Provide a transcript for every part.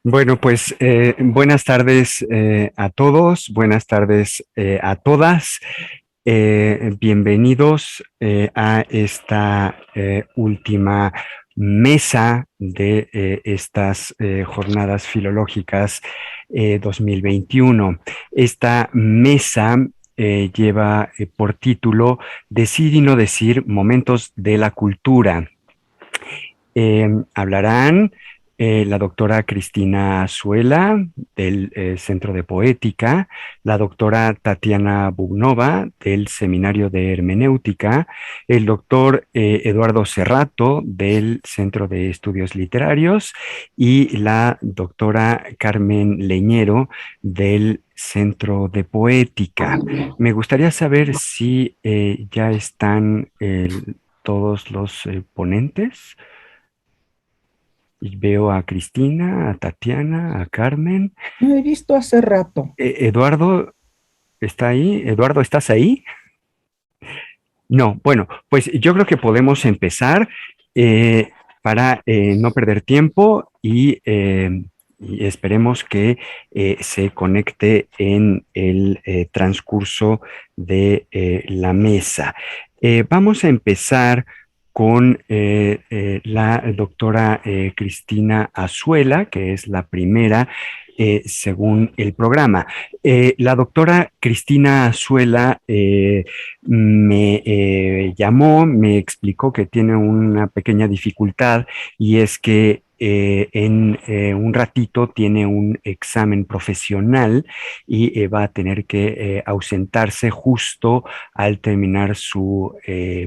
Bueno, pues buenas tardes a todos, buenas tardes a todas. Bienvenidos a esta última mesa de estas jornadas filológicas 2021. Esta mesa lleva por título Decir y no decir, momentos de la cultura. Hablarán la doctora Cristina Azuela del Centro de Poética, la doctora Tatiana Bugnova del Seminario de Hermenéutica, el doctor Eduardo Cerrato del Centro de Estudios Literarios y la doctora Carmen Leñero del Centro de Poética. Me gustaría saber si ya están todos los ponentes. Y veo a Cristina, a Tatiana, a Carmen. No he visto hace rato. Eduardo, ¿está ahí? Eduardo, ¿estás ahí? No, bueno, pues yo creo que podemos empezar eh, para no perder tiempo y esperemos que se conecte en el transcurso de la mesa. Vamos a empezar con la doctora Cristina Azuela, que es la primera según el programa. La doctora Cristina Azuela me llamó, me explicó que tiene una pequeña dificultad y es que en un ratito tiene un examen profesional y va a tener que ausentarse justo al terminar su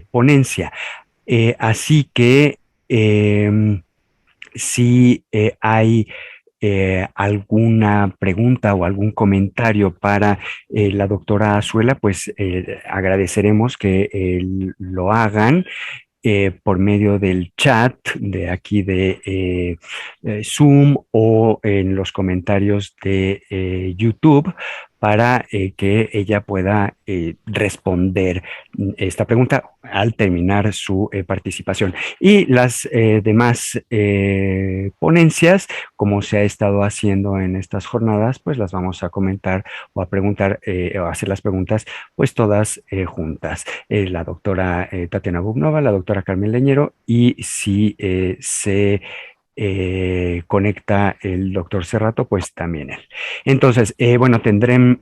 ponencia. Así que si hay alguna pregunta o algún comentario para la doctora Azuela, pues agradeceremos que lo hagan por medio del chat de aquí de Zoom o en los comentarios de YouTube para que ella pueda responder esta pregunta al terminar su participación. Y las demás ponencias, como se ha estado haciendo en estas jornadas, pues las vamos a comentar o a preguntar o a hacer las preguntas, pues todas juntas. La doctora Tatiana Bubnova, la doctora Carmen Leñero y si se conecta el doctor Cerrato, pues también él. Entonces, bueno, tendrán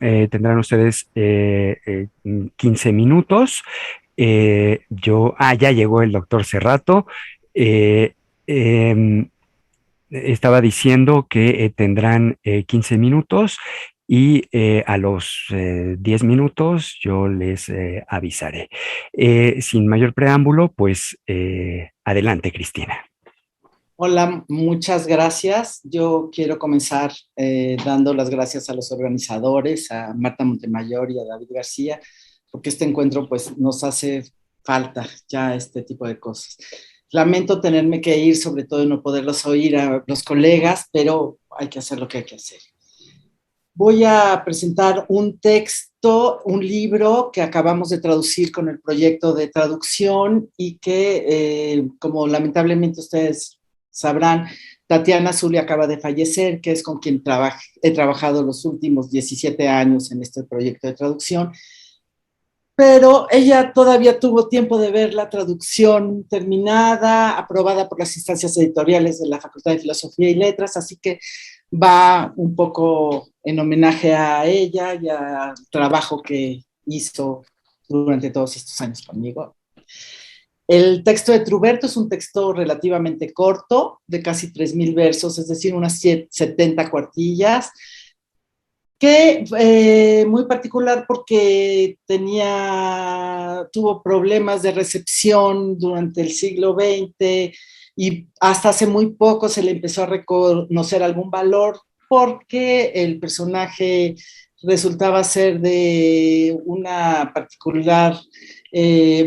ustedes 15 minutos. Ya llegó el doctor Cerrato. Eh, em, Estaba diciendo que tendrán 15 minutos y a los 10 minutos yo les avisaré. Sin mayor preámbulo, pues adelante, Cristina. Hola, muchas gracias. Yo quiero comenzar dando las gracias a los organizadores, a Marta Montemayor y a David García, porque este encuentro pues nos hace falta ya este tipo de cosas. Lamento tenerme que ir, sobre todo y no poderlos oír a los colegas, pero hay que hacer lo que hay que hacer. Voy a presentar un texto, un libro que acabamos de traducir con el proyecto de traducción y que, como lamentablemente ustedes sabrán, Tatiana Zulia acaba de fallecer, que es con quien he trabajado los últimos 17 años en este proyecto de traducción, pero ella todavía tuvo tiempo de ver la traducción terminada, aprobada por las instancias editoriales de la Facultad de Filosofía y Letras, así que va un poco en homenaje a ella y al trabajo que hizo durante todos estos años conmigo. El texto de Truberto es un texto relativamente corto, de casi 3.000 versos, es decir, unas 70 cuartillas, que muy particular porque tuvo problemas de recepción durante el siglo XX y hasta hace muy poco se le empezó a reconocer algún valor porque el personaje resultaba ser de una particular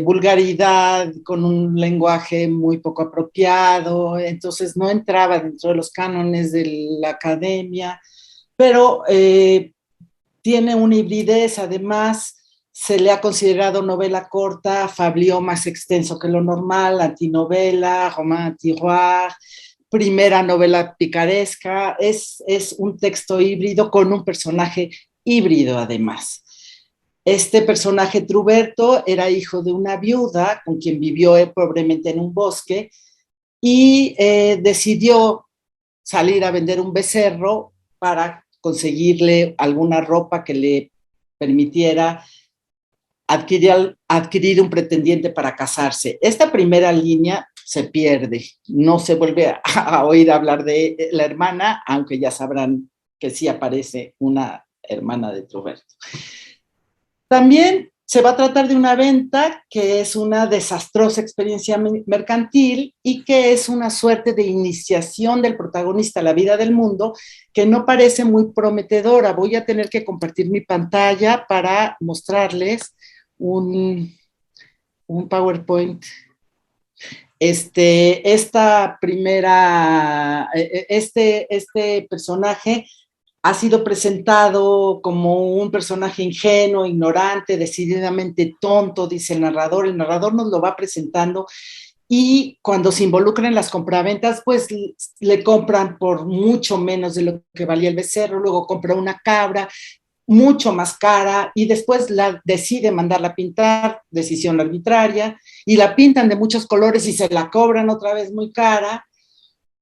vulgaridad, con un lenguaje muy poco apropiado, entonces no entraba dentro de los cánones de la academia, pero tiene una hibridez, además se le ha considerado novela corta, fablió más extenso que lo normal, antinovela, roman tiroir, primera novela picaresca, es un texto híbrido con un personaje híbrido además. Este personaje Truberto era hijo de una viuda con quien vivió pobremente en un bosque y decidió salir a vender un becerro para conseguirle alguna ropa que le permitiera adquirir un pretendiente para casarse. Esta primera línea se pierde, no se vuelve a oír hablar de la hermana, aunque ya sabrán que sí aparece una hermana de Truberto. También se va a tratar de una venta que es una desastrosa experiencia mercantil y que es una suerte de iniciación del protagonista a la vida del mundo que no parece muy prometedora. Voy a tener que compartir mi pantalla para mostrarles un, un PowerPoint. Esta primera, este personaje ha sido presentado como un personaje ingenuo, ignorante, decididamente tonto, dice el narrador. El narrador nos lo va presentando y cuando se involucran en las compraventas, pues le compran por mucho menos de lo que valía el becerro, luego compra una cabra mucho más cara y después la decide mandarla a pintar, decisión arbitraria, y la pintan de muchos colores y se la cobran otra vez muy cara.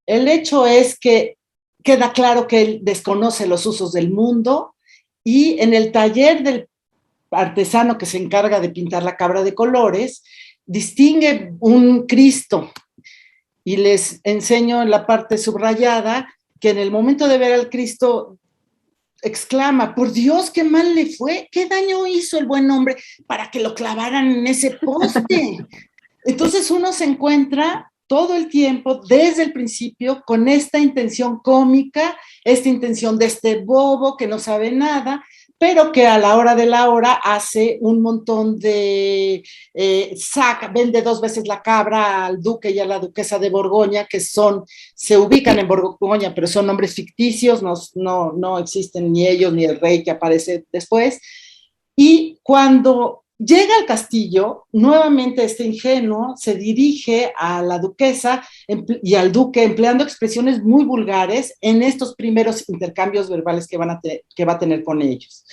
El hecho es que queda claro que él desconoce los usos del mundo y en el taller del artesano que se encarga de pintar la cabra de colores, distingue un Cristo y les enseño en la parte subrayada que en el momento de ver al Cristo exclama, por Dios, qué mal le fue, qué daño hizo el buen hombre para que lo clavaran en ese poste. Entonces uno se encuentra todo el tiempo, desde el principio, con esta intención cómica, esta intención de este bobo que no sabe nada, pero que a la hora de la hora hace un montón de vende dos veces la cabra al duque y a la duquesa de Borgoña, que se ubican en Borgoña, pero son nombres ficticios, no existen ni ellos ni el rey que aparece después. Y cuando llega al castillo, nuevamente este ingenuo se dirige a la duquesa y al duque empleando expresiones muy vulgares en estos primeros intercambios verbales que va a tener con ellos.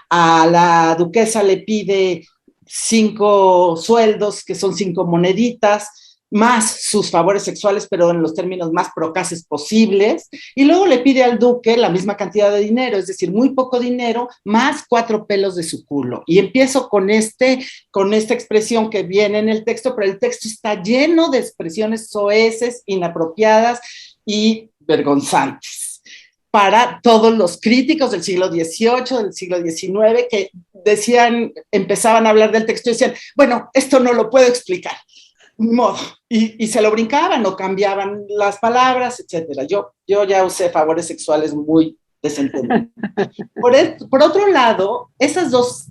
A la duquesa le pide 5 sueldos, que son 5 moneditas, más sus favores sexuales, pero en los términos más procaces posibles, y luego le pide al duque la misma cantidad de dinero, es decir, muy poco dinero, más 4 pelos de su culo. Y empiezo con esta expresión que viene en el texto, pero el texto está lleno de expresiones soeces, inapropiadas y vergonzantes para todos los críticos del siglo XVIII, del siglo XIX, que empezaban a hablar del texto y decían, bueno, esto no lo puedo explicar. Modo, y se lo brincaban o cambiaban las palabras, etcétera. Yo ya usé favores sexuales muy desentendidos. Por otro lado, esas dos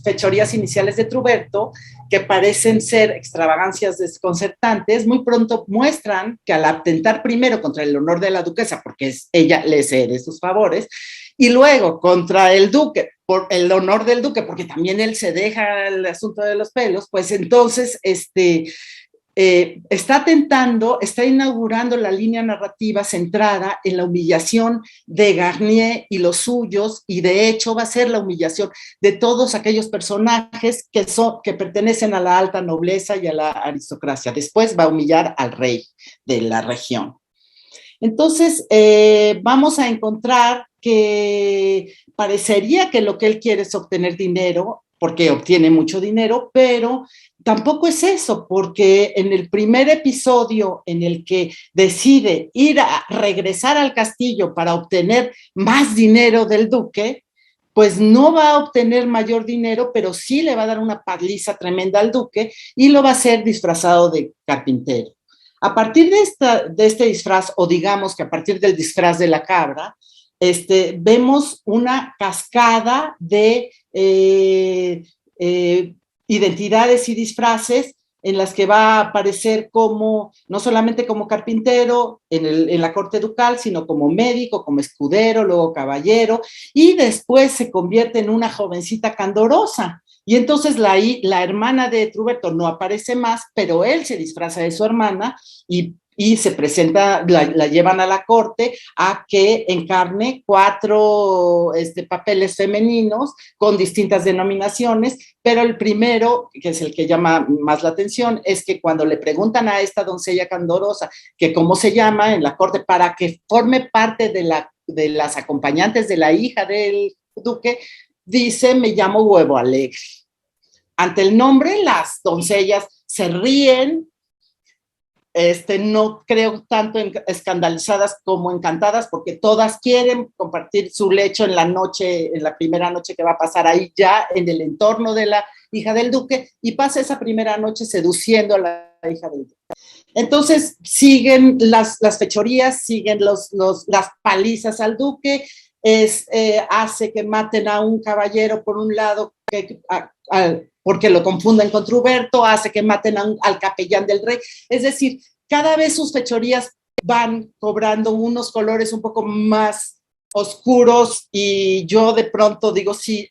fechorías iniciales de Truberto, que parecen ser extravagancias desconcertantes, muy pronto muestran que al atentar primero contra el honor de la duquesa, porque ella le cede sus favores, y luego contra el duque, por el honor del duque, porque también él se deja el asunto de los pelos, pues entonces está inaugurando la línea narrativa centrada en la humillación de Garnier y los suyos, y de hecho va a ser la humillación de todos aquellos personajes que pertenecen a la alta nobleza y a la aristocracia. Después va a humillar al rey de la región. Entonces, vamos a encontrar que parecería que lo que él quiere es obtener dinero, porque obtiene mucho dinero, pero tampoco es eso, porque en el primer episodio en el que decide regresar al castillo para obtener más dinero del duque, pues no va a obtener mayor dinero, pero sí le va a dar una paliza tremenda al duque y lo va a hacer disfrazado de carpintero. A partir de este disfraz, o digamos que a partir del disfraz de la cabra, vemos una cascada de identidades y disfraces en las que va a aparecer no solamente como carpintero en la corte ducal, sino como médico, como escudero, luego caballero, y después se convierte en una jovencita candorosa. Y entonces la hermana de Truberto no aparece más, pero él se disfraza de su hermana y y se presenta, la llevan a la corte a que encarne 4 papeles femeninos con distintas denominaciones, pero el primero, que es el que llama más la atención, es que cuando le preguntan a esta doncella candorosa que cómo se llama en la corte para que forme parte de las acompañantes de la hija del duque, dice, me llamo Huevo Alegre. Ante el nombre, las doncellas se ríen, no creo tanto escandalizadas como encantadas, porque todas quieren compartir su lecho en la noche, en la primera noche que va a pasar ahí ya en el entorno de la hija del duque, y pasa esa primera noche seduciendo a la hija del duque. Entonces siguen las fechorías, siguen las palizas al duque, hace que maten a un caballero por un lado, porque lo confunden con Truberto, hace que maten al capellán del rey. Es decir, cada vez sus fechorías van cobrando unos colores un poco más oscuros, y yo de pronto digo, sí,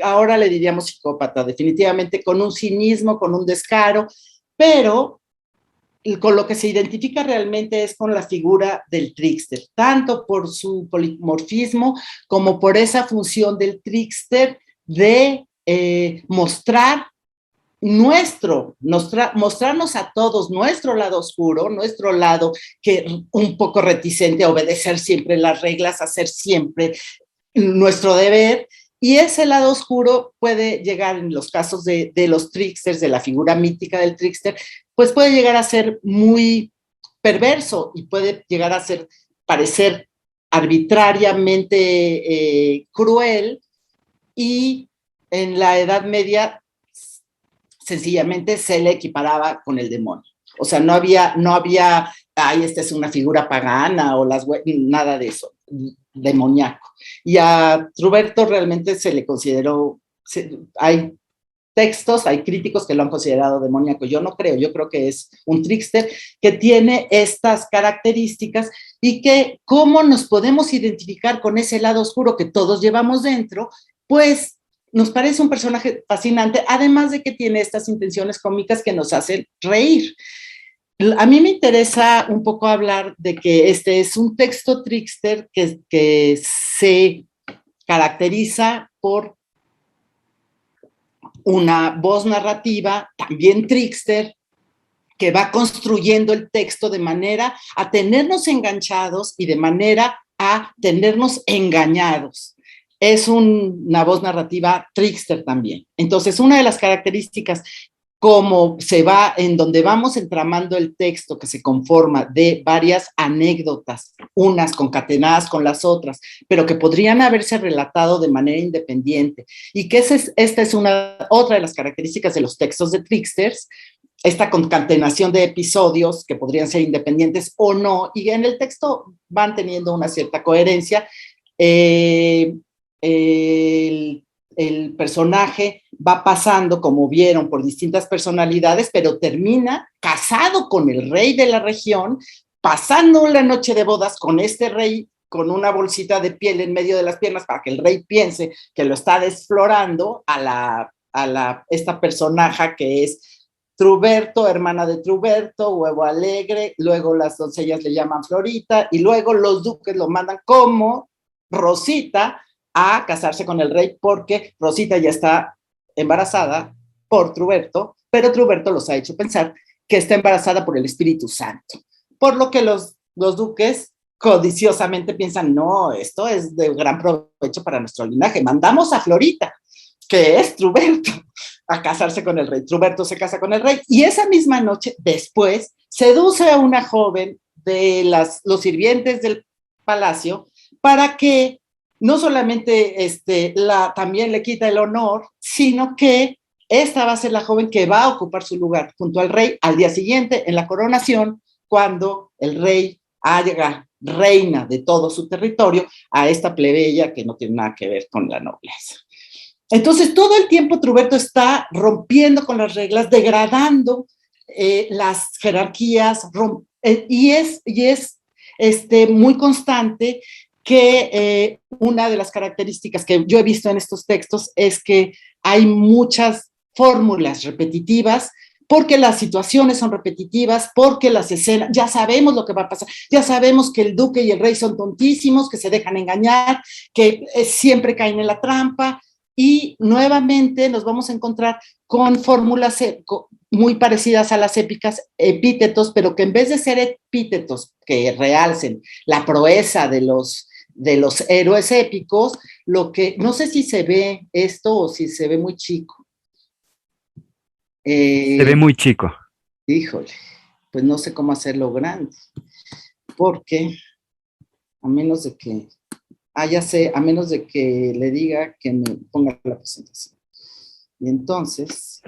ahora le diríamos psicópata, definitivamente, con un cinismo, con un descaro, pero con lo que se identifica realmente es con la figura del trickster, tanto por su polimorfismo como por esa función del trickster de mostrar mostrarnos a todos nuestro lado oscuro, nuestro lado que un poco reticente a obedecer siempre las reglas, hacer siempre nuestro deber. Y ese lado oscuro puede llegar, en los casos de los tricksters, de la figura mítica del trickster, pues puede llegar a ser muy perverso y puede llegar a parecer arbitrariamente cruel, y en la Edad Media sencillamente se le equiparaba con el demonio. O sea, no había, ay, esta es una figura pagana o nada de eso, demoníaco. Y a Truberto realmente se le consideró, hay textos, hay críticos que lo han considerado demoníaco. Yo no creo, yo creo que es un trickster que tiene estas características, y que cómo nos podemos identificar con ese lado oscuro que todos llevamos dentro, pues nos parece un personaje fascinante, además de que tiene estas intenciones cómicas que nos hacen reír. A mí me interesa un poco hablar de que este es un texto trickster que se caracteriza por una voz narrativa, también trickster, que va construyendo el texto de manera a tenernos enganchados y de manera a tenernos engañados. Es una voz narrativa trickster también. Entonces, una de las características, como se va, en donde vamos entramando el texto, que se conforma de varias anécdotas, unas concatenadas con las otras, pero que podrían haberse relatado de manera independiente, y que esta es otra de las características de los textos de tricksters, esta concatenación de episodios que podrían ser independientes o no, y en el texto van teniendo una cierta coherencia. El personaje va pasando, como vieron, por distintas personalidades, pero termina casado con el rey de la región, pasando la noche de bodas con este rey, con una bolsita de piel en medio de las piernas para que el rey piense que lo está desflorando a esta personaje que es Truberto, hermana de Truberto, Huevo Alegre, luego las doncellas le llaman Florita, y luego los duques lo mandan como Rosita a casarse con el rey, porque Rosita ya está embarazada por Truberto, pero Truberto los ha hecho pensar que está embarazada por el Espíritu Santo, por lo que los duques codiciosamente piensan, no, esto es de gran provecho para nuestro linaje, mandamos a Florita, que es Truberto, a casarse con el rey. Truberto se casa con el rey, y esa misma noche, después, seduce a una joven de los sirvientes del palacio para que no solamente también le quita el honor, sino que esta va a ser la joven que va a ocupar su lugar junto al rey al día siguiente en la coronación, cuando el rey haga reina de todo su territorio a esta plebeya que no tiene nada que ver con la nobleza. Entonces, todo el tiempo Truberto está rompiendo con las reglas, degradando las jerarquías, y es muy constante que una de las características que yo he visto en estos textos es que hay muchas fórmulas repetitivas porque las situaciones son repetitivas, porque las escenas, ya sabemos lo que va a pasar, ya sabemos que el duque y el rey son tontísimos, que se dejan engañar, que siempre caen en la trampa, y nuevamente nos vamos a encontrar con fórmulas muy parecidas a las épicas, epítetos, pero que en vez de ser epítetos que realcen la proeza de los héroes épicos, lo que, no sé si se ve esto o si se ve muy chico. Se ve muy chico. Híjole, pues no sé cómo hacerlo grande, porque a menos de que, ya sé, a menos de que le diga que me ponga la presentación. Y entonces,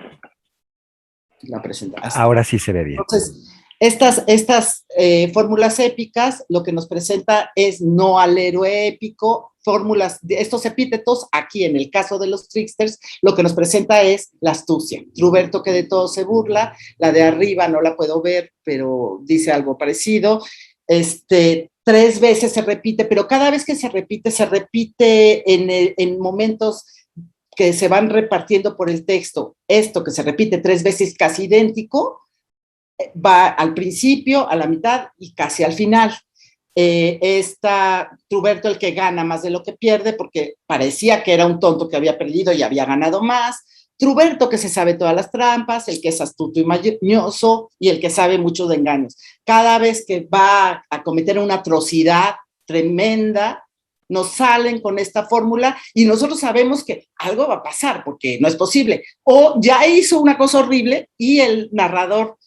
la presentación. Ahora sí se ve bien. Entonces, estas fórmulas épicas lo que nos presenta es no al héroe épico, fórmulas de estos epítetos, aquí en el caso de los tricksters, lo que nos presenta es la astucia. Truberto que de todo se burla, la de arriba no la puedo ver, pero dice algo parecido. 3 veces se repite, pero cada vez que se repite en momentos que se van repartiendo por el texto. Esto que se repite 3 veces casi idéntico, va al principio, a la mitad y casi al final. Está Truberto el que gana más de lo que pierde, porque parecía que era un tonto que había perdido y había ganado más. Truberto que se sabe todas las trampas, el que es astuto y mañoso y el que sabe mucho de engaños. Cada vez que va a cometer una atrocidad tremenda, nos salen con esta fórmula y nosotros sabemos que algo va a pasar porque no es posible. O ya hizo una cosa horrible y el narrador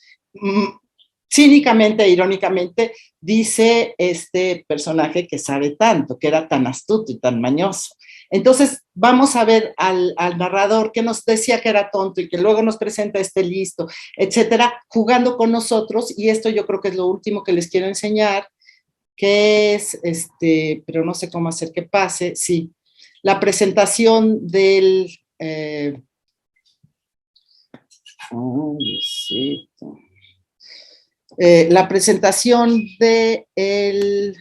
cínicamente, irónicamente, dice este personaje que sabe tanto, que era tan astuto y tan mañoso. Entonces, vamos a ver al narrador que nos decía que era tonto y que luego nos presenta este listo, etcétera, jugando con nosotros. Y esto yo creo que es lo último que les quiero enseñar, que es, pero no sé cómo hacer que pase, sí, la presentación del... la presentación de el...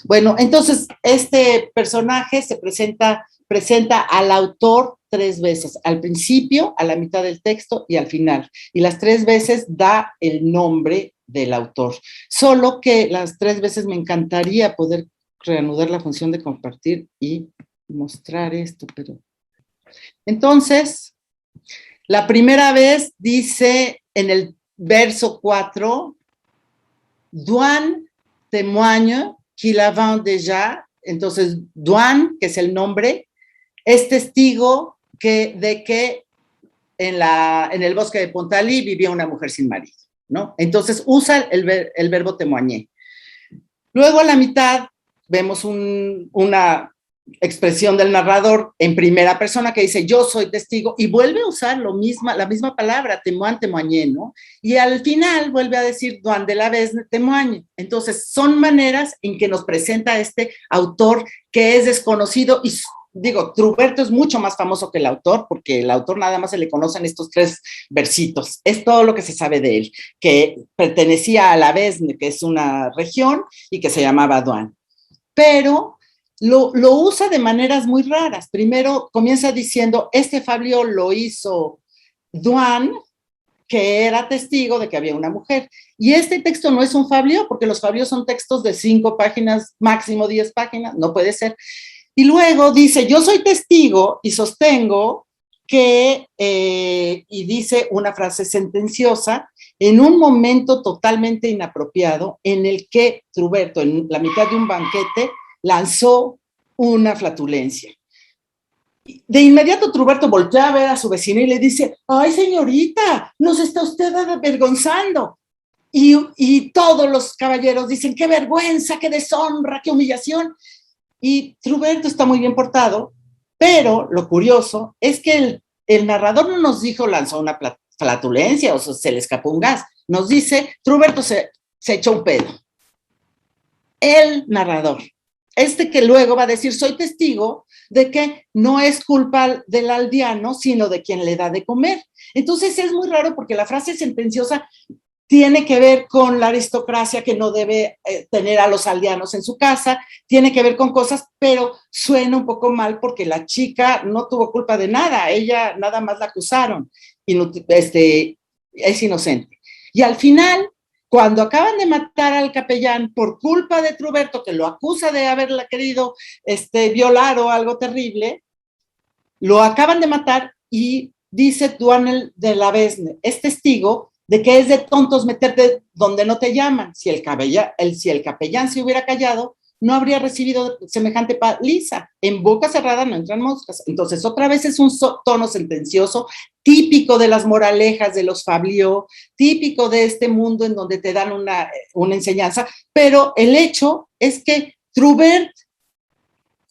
Bueno, entonces este personaje se presenta al autor 3 veces, al principio, a la mitad del texto y al final. Y las 3 veces da el nombre del autor. Solo que las 3 veces me encantaría poder reanudar la función de compartir y mostrar esto, pero... Entonces, la primera vez dice en el verso 4, Douane témoigne qu'il avant déjà, entonces Douane, que es el nombre, es testigo de que en el bosque de Pontalí vivía una mujer sin marido, ¿no? Entonces usa el verbo témoigner. Luego a la mitad vemos una expresión del narrador en primera persona que dice yo soy testigo y vuelve a usar la misma palabra, témoin, témoigné, ¿no? Y al final vuelve a decir Douane de la Vesne, témoigne. Entonces son maneras en que nos presenta este autor que es desconocido y digo, Truberto es mucho más famoso que el autor, porque el autor nada más se le conocen estos 3 versitos. Es todo lo que se sabe de él, que pertenecía a la Vesne, que es una región, y que se llamaba Douane. Pero lo usa de maneras muy raras. Primero comienza diciendo, este fabliau lo hizo Douane, que era testigo de que había una mujer. Y este texto no es un fabliau, porque los fabliaux son textos de 5 páginas, máximo 10 páginas, no puede ser. Y luego dice, yo soy testigo y sostengo que, y dice una frase sentenciosa, en un momento totalmente inapropiado en el que Truberto, en la mitad de un banquete, lanzó una flatulencia. De inmediato Truberto voltea a ver a su vecino y le dice, ay señorita, nos está usted avergonzando. Y todos los caballeros dicen, qué vergüenza, qué deshonra, qué humillación. Y Truberto está muy bien portado, pero lo curioso es que el narrador no nos dijo lanzó una flatulencia o se le escapó un gas. Nos dice, Truberto se echó un pedo. El narrador, que luego va a decir, soy testigo de que no es culpa del aldeano, sino de quien le da de comer. Entonces es muy raro porque la frase sentenciosa tiene que ver con la aristocracia que no debe tener a los aldeanos en su casa, tiene que ver con cosas, pero suena un poco mal porque la chica no tuvo culpa de nada, ella nada más la acusaron. es inocente. Y al final, cuando acaban de matar al capellán por culpa de Truberto, que lo acusa de haberla querido violar o algo terrible, lo acaban de matar y dice Duanel de la Besne, es testigo de que es de tontos meterte donde no te llaman. Si el capellán se hubiera callado, no habría recibido semejante paliza. En boca cerrada no entran moscas. Entonces, otra vez es un tono sentencioso, típico de las moralejas de los Fabliaux, típico de este mundo en donde te dan una enseñanza, pero el hecho es que Trubert,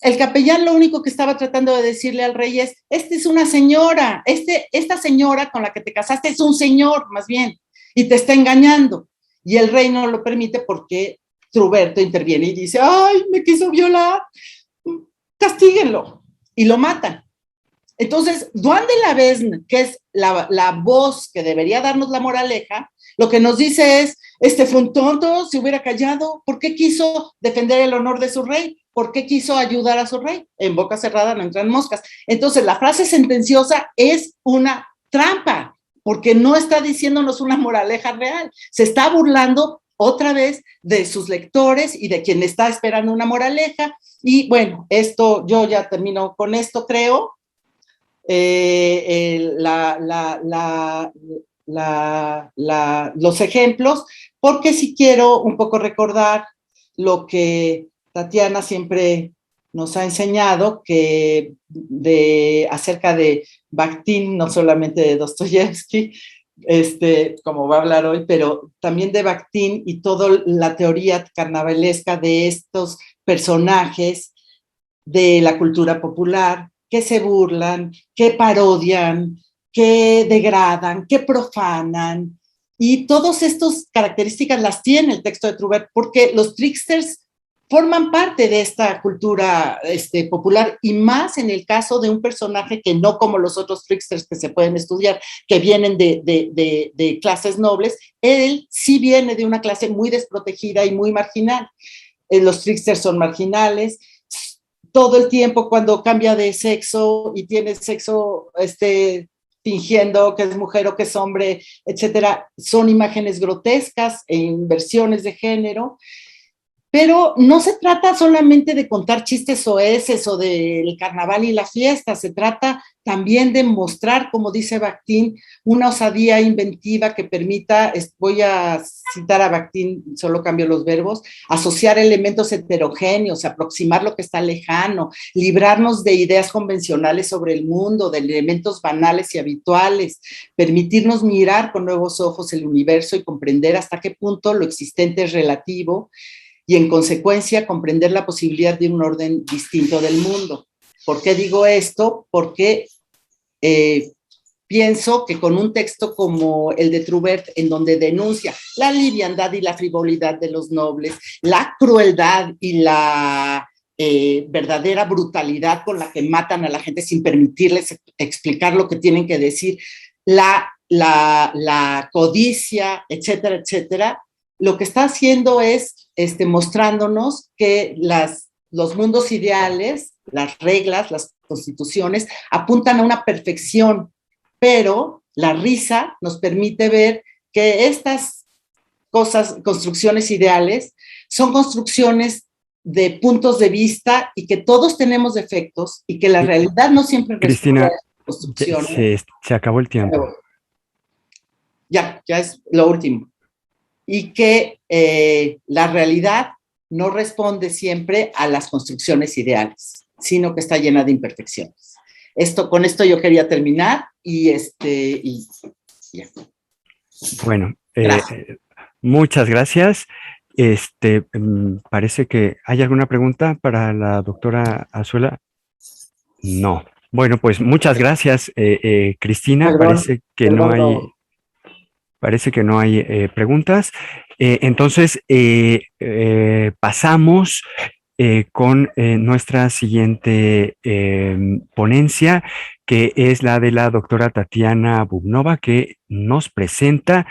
el capellán, lo único que estaba tratando de decirle al rey es, esta es una señora, esta señora con la que te casaste es un señor, más bien, y te está engañando. Y el rey no lo permite porque Truberto interviene y dice, ay, me quiso violar, castíguenlo, y lo matan. Entonces, Duan de la Besne, que es la voz que debería darnos la moraleja, lo que nos dice es, fue un tonto, se hubiera callado, ¿por qué quiso defender el honor de su rey? ¿Por qué quiso ayudar a su rey? En boca cerrada no entran moscas. Entonces, la frase sentenciosa es una trampa, porque no está diciéndonos una moraleja real, se está burlando otra vez de sus lectores y de quien está esperando una moraleja. Y bueno, yo ya termino con esto, creo. Los ejemplos, porque si quiero un poco recordar lo que Tatiana siempre nos ha enseñado, acerca de Bakhtin, no solamente de Dostoyevsky, como va a hablar hoy, pero también de Bakhtin y toda la teoría carnavalesca de estos personajes de la cultura popular, que se burlan, que parodian, que degradan, que profanan. Y todas estas características las tiene el texto de Trubert, porque los tricksters forman parte de esta cultura popular, y más en el caso de un personaje que no como los otros tricksters que se pueden estudiar, que vienen de clases nobles, él sí viene de una clase muy desprotegida y muy marginal. Los tricksters son marginales, todo el tiempo cuando cambia de sexo y tiene sexo fingiendo que es mujer o que es hombre, etcétera, son imágenes grotescas e inversiones de género. Pero no se trata solamente de contar chistes soeces o del carnaval y la fiesta, se trata también de mostrar, como dice Bakhtin, una osadía inventiva que permita, voy a citar a Bakhtin, solo cambio los verbos, asociar elementos heterogéneos, aproximar lo que está lejano, librarnos de ideas convencionales sobre el mundo, de elementos banales y habituales, permitirnos mirar con nuevos ojos el universo y comprender hasta qué punto lo existente es relativo, y en consecuencia comprender la posibilidad de un orden distinto del mundo. ¿Por qué digo esto? Porque pienso que con un texto como el de Trubert, en donde denuncia la liviandad y la frivolidad de los nobles, la crueldad y la verdadera brutalidad con la que matan a la gente sin permitirles explicar lo que tienen que decir, la codicia, etcétera, etcétera, lo que está haciendo es mostrándonos que los mundos ideales, las reglas, las constituciones, apuntan a una perfección, pero la risa nos permite ver que estas construcciones ideales, son construcciones de puntos de vista y que todos tenemos defectos y que la realidad no siempre responde a Cristina, las construcciones. se acabó el tiempo. Ya es lo último. Y que la realidad no responde siempre a las construcciones ideales, sino que está llena de imperfecciones. Con esto yo quería terminar y ya. Bueno, muchas gracias. Parece que hay alguna pregunta para la doctora Azuela. No. Bueno, pues muchas gracias, Cristina. Perdón, Parece que no hay preguntas. Entonces, pasamos con nuestra siguiente ponencia, que es la de la doctora Tatiana Bubnova, que nos presenta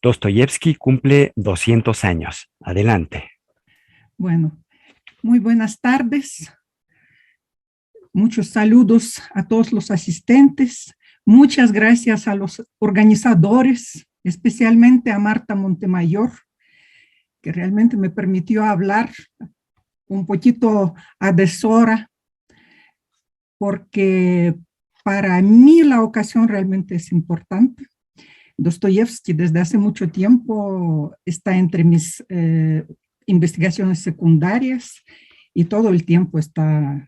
Dostoyevsky cumple 200 años. Adelante. Bueno, muy buenas tardes. Muchos saludos a todos los asistentes. Muchas gracias a los organizadores, especialmente a Marta Montemayor, que realmente me permitió hablar un poquito a deshora, porque para mí la ocasión realmente es importante. Dostoyevsky desde hace mucho tiempo está entre mis investigaciones secundarias y todo el tiempo está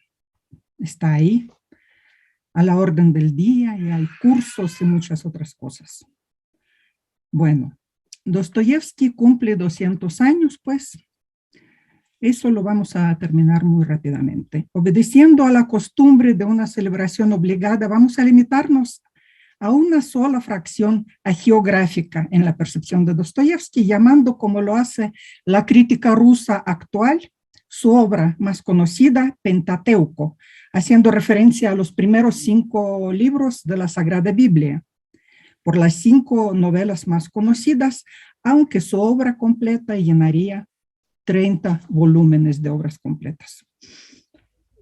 ahí, a la orden del día, y hay cursos y muchas otras cosas. Bueno, Dostoyevsky cumple 200 años, pues. Eso lo vamos a terminar muy rápidamente. Obedeciendo a la costumbre de una celebración obligada, vamos a limitarnos a una sola fracción geográfica en la percepción de Dostoyevsky, llamando, como lo hace la crítica rusa actual, su obra más conocida, Pentateuco, haciendo referencia a los primeros 5 libros de la Sagrada Biblia, por las 5 novelas más conocidas, aunque su obra completa llenaría 30 volúmenes de obras completas.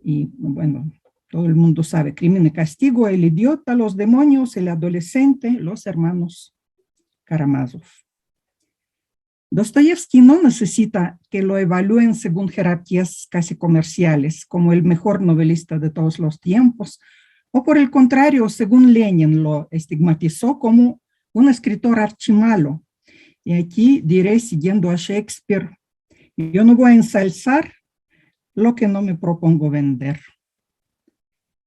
Y bueno, todo el mundo sabe: Crimen y Castigo, El Idiota, Los Demonios, El Adolescente, Los Hermanos Karamazov. Dostoyevsky no necesita que lo evalúen según jerarquías casi comerciales, como el mejor novelista de todos los tiempos, o por el contrario, según Lenin lo estigmatizó como un escritor archimalo. Y aquí diré, siguiendo a Shakespeare, yo no voy a ensalzar lo que no me propongo vender,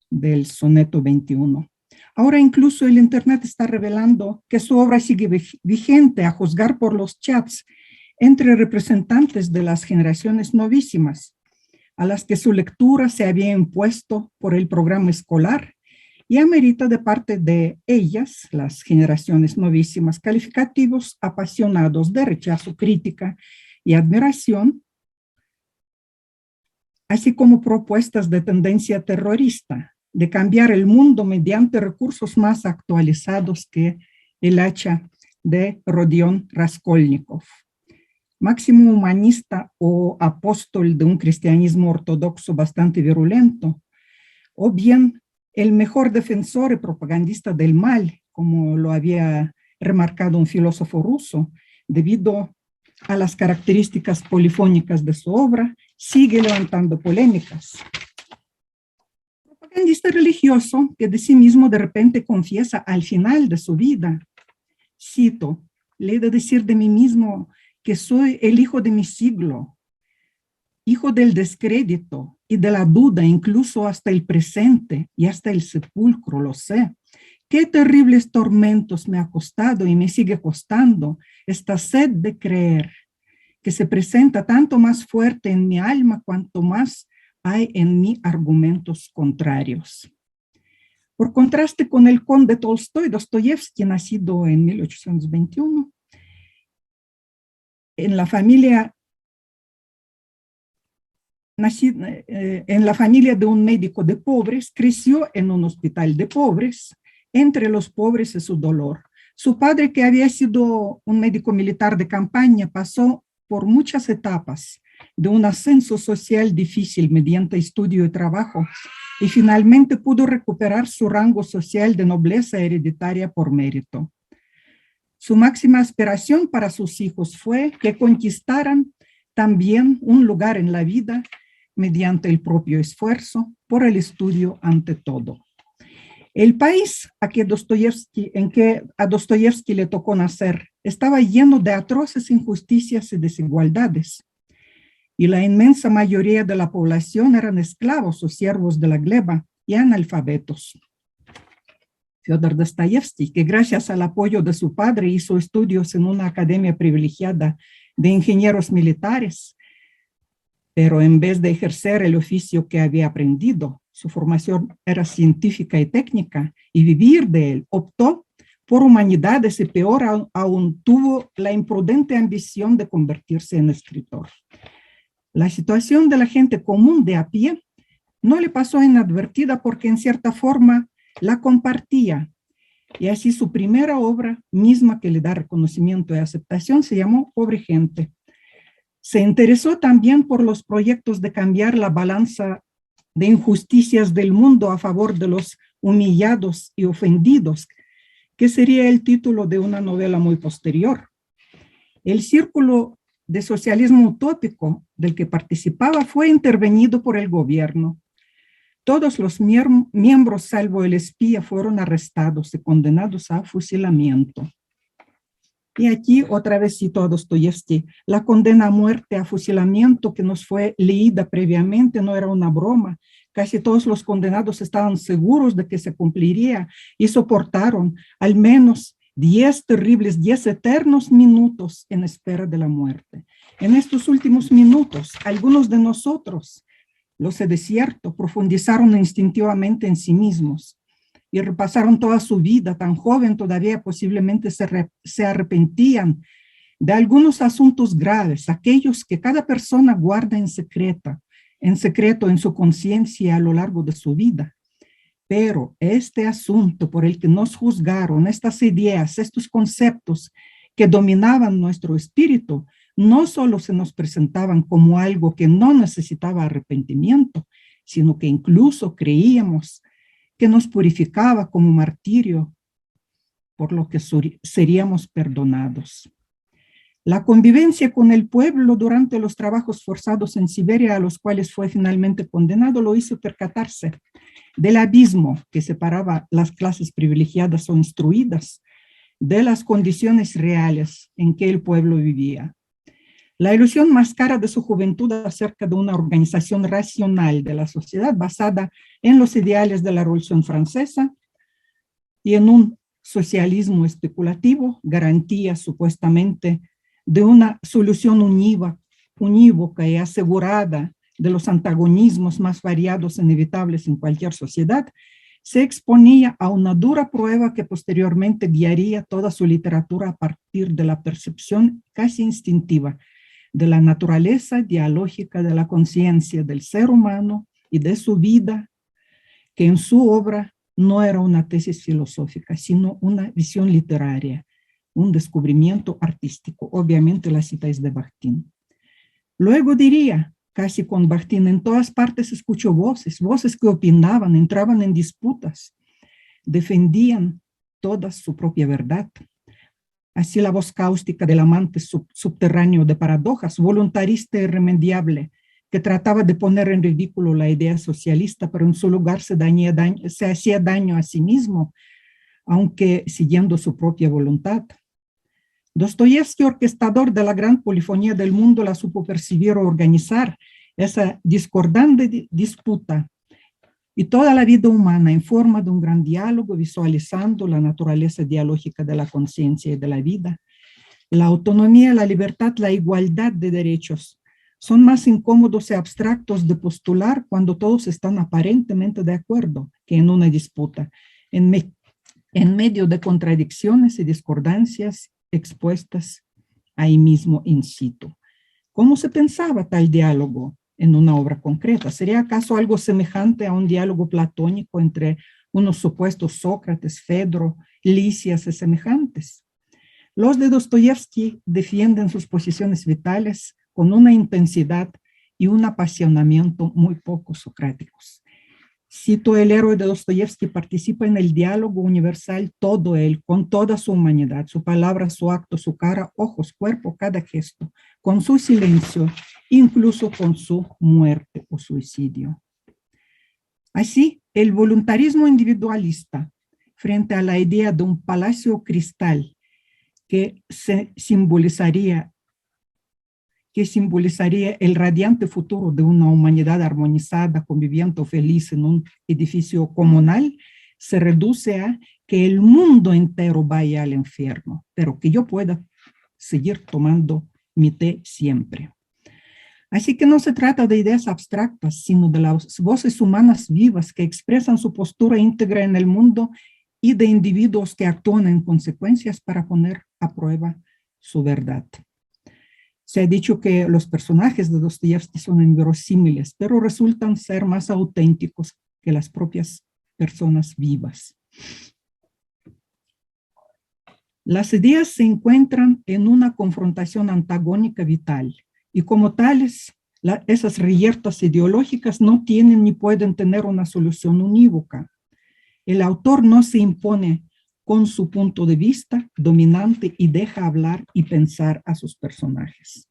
del soneto 21. Ahora incluso el Internet está revelando que su obra sigue vigente, a juzgar por los chats entre representantes de las generaciones novísimas, a las que su lectura se había impuesto por el programa escolar, y amerita de parte de ellas, las generaciones novísimas, calificativos apasionados de rechazo, crítica y admiración, así como propuestas de tendencia terrorista, de cambiar el mundo mediante recursos más actualizados que el hacha de Rodion Raskolnikov, máximo humanista o apóstol de un cristianismo ortodoxo bastante virulento, o bien el mejor defensor y propagandista del mal, como lo había remarcado un filósofo ruso, debido a las características polifónicas de su obra, sigue levantando polémicas. Propagandista religioso que de sí mismo de repente confiesa al final de su vida, cito: le he de decir de mí mismo que soy el hijo de mi siglo, hijo del descrédito y de la duda, incluso hasta el presente y hasta el sepulcro, lo sé. Qué terribles tormentos me ha costado y me sigue costando esta sed de creer, que se presenta tanto más fuerte en mi alma cuanto más hay en mí argumentos contrarios. Por contraste con el conde Tolstoy, Dostoyevsky, nacido en 1821, en la familia de un médico de pobres, creció en un hospital de pobres. Entre los pobres es su dolor. Su padre, que había sido un médico militar de campaña, pasó por muchas etapas de un ascenso social difícil mediante estudio y trabajo, y finalmente pudo recuperar su rango social de nobleza hereditaria por mérito. Su máxima aspiración para sus hijos fue que conquistaran también un lugar en la vida mediante el propio esfuerzo, por el estudio ante todo. El país en que a Dostoyevsky le tocó nacer estaba lleno de atroces injusticias y desigualdades, y la inmensa mayoría de la población eran esclavos o siervos de la gleba y analfabetos. Fyodor Dostoyevsky, que gracias al apoyo de su padre hizo estudios en una academia privilegiada de ingenieros militares, pero en vez de ejercer el oficio que había aprendido, su formación era científica y técnica, y vivir de él, optó por humanidades y peor aún tuvo la imprudente ambición de convertirse en escritor. La situación de la gente común de a pie no le pasó inadvertida porque en cierta forma la compartía, y así su primera obra, misma que le da reconocimiento y aceptación, se llamó Pobre Gente. Se interesó también por los proyectos de cambiar la balanza de injusticias del mundo a favor de los humillados y ofendidos, que sería el título de una novela muy posterior. El círculo de socialismo utópico del que participaba fue intervenido por el gobierno. Todos los miembros, salvo el espía, fueron arrestados y condenados a fusilamiento. Y aquí otra vez cito a Dostoyevsky: la condena a muerte, a fusilamiento que nos fue leída previamente no era una broma. Casi todos los condenados estaban seguros de que se cumpliría y soportaron al menos 10 terribles, 10 eternos minutos en espera de la muerte. En estos últimos minutos, algunos de nosotros, lo sé de cierto, profundizaron instintivamente en sí mismos y repasaron toda su vida, tan joven todavía, posiblemente se arrepentían de algunos asuntos graves, aquellos que cada persona guarda en secreto en su conciencia a lo largo de su vida. Pero este asunto por el que nos juzgaron, estas ideas, estos conceptos que dominaban nuestro espíritu, no solo se nos presentaban como algo que no necesitaba arrepentimiento, sino que incluso creíamos que nos purificaba como martirio, por lo que seríamos perdonados. La convivencia con el pueblo durante los trabajos forzados en Siberia, a los cuales fue finalmente condenado, lo hizo percatarse del abismo que separaba las clases privilegiadas o instruidas de las condiciones reales en que el pueblo vivía. La ilusión más cara de su juventud acerca de una organización racional de la sociedad basada en los ideales de la Revolución Francesa y en un socialismo especulativo, garantía supuestamente de una solución unívoca y asegurada de los antagonismos más variados e inevitables en cualquier sociedad, se exponía a una dura prueba que posteriormente guiaría toda su literatura a partir de la percepción casi instintiva de la naturaleza dialógica de la conciencia del ser humano y de su vida, que en su obra no era una tesis filosófica, sino una visión literaria, un descubrimiento artístico. Obviamente la cita es de Bakhtin. Luego diría, casi con Bakhtin, en todas partes escucho voces que opinaban, entraban en disputas, defendían toda su propia verdad. Así la voz cáustica del amante subterráneo de paradojas, voluntarista e irremediable, que trataba de poner en ridículo la idea socialista, pero en su lugar se hacía daño a sí mismo, aunque siguiendo su propia voluntad. Dostoyevsky, orquestador de la gran polifonía del mundo, la supo percibir o organizar esa discordante disputa y toda la vida humana en forma de un gran diálogo, visualizando la naturaleza dialógica de la conciencia y de la vida. La autonomía, la libertad, la igualdad de derechos son más incómodos y abstractos de postular cuando todos están aparentemente de acuerdo que en una disputa, en medio de contradicciones y discordancias expuestas ahí mismo in situ. ¿Cómo se pensaba tal diálogo en una obra concreta? ¿Sería acaso algo semejante a un diálogo platónico entre unos supuestos Sócrates, Fedro, Lisias y semejantes? Los de Dostoyevsky defienden sus posiciones vitales con una intensidad y un apasionamiento muy poco socráticos. Cito: el héroe de Dostoyevsky participa en el diálogo universal, todo él, con toda su humanidad, su palabra, su acto, su cara, ojos, cuerpo, cada gesto, con su silencio, incluso con su muerte o suicidio. Así, el voluntarismo individualista frente a la idea de un palacio cristal que simbolizaría el radiante futuro de una humanidad armonizada, conviviendo feliz en un edificio comunal, se reduce a que el mundo entero vaya al infierno, pero que yo pueda seguir tomando mi té siempre. Así que no se trata de ideas abstractas, sino de las voces humanas vivas que expresan su postura íntegra en el mundo y de individuos que actúan en consecuencias para poner a prueba su verdad. Se ha dicho que los personajes de Dostoyevsky son inverosímiles, pero resultan ser más auténticos que las propias personas vivas. Las ideas se encuentran en una confrontación antagónica vital y como tales, esas reyertas ideológicas no tienen ni pueden tener una solución unívoca. El autor no se impone con su punto de vista dominante y deja hablar y pensar a sus personajes.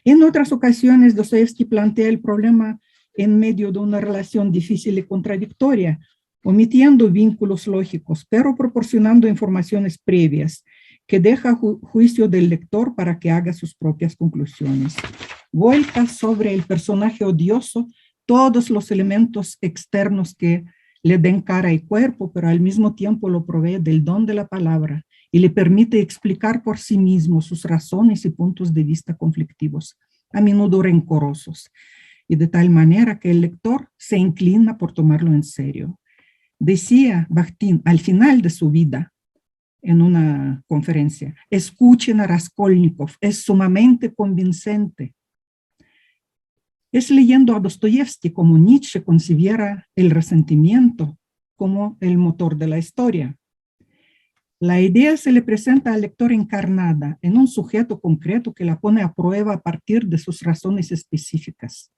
En otras ocasiones, Dostoyevsky plantea el problema en medio de una relación difícil y contradictoria, omitiendo vínculos lógicos, pero proporcionando informaciones previas que deja juicio del lector para que haga sus propias conclusiones. Vuelca sobre el personaje odioso todos los elementos externos que le den cara y cuerpo, pero al mismo tiempo lo provee del don de la palabra y le permite explicar por sí mismo sus razones y puntos de vista conflictivos, a menudo rencorosos, y de tal manera que el lector se inclina por tomarlo en serio. Decía Bakhtin al final de su vida, en una conferencia, escuchen a Raskolnikov, es sumamente convincente. Es leyendo a Dostoyevsky como Nietzsche concibiera el resentimiento como el motor de la historia. La idea se le presenta al lector encarnada en un sujeto concreto que la pone a prueba a partir de sus razones específicas,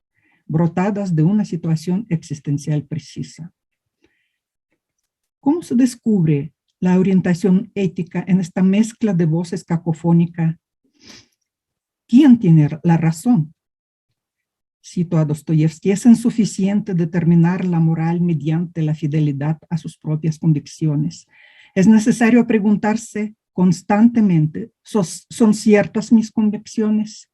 brotadas de una situación existencial precisa. ¿Cómo se descubre la orientación ética en esta mezcla de voces cacofónica? ¿Quién tiene la razón? Cito a Dostoyevsky, es insuficiente determinar la moral mediante la fidelidad a sus propias convicciones. Es necesario preguntarse constantemente, ¿son ciertas mis convicciones?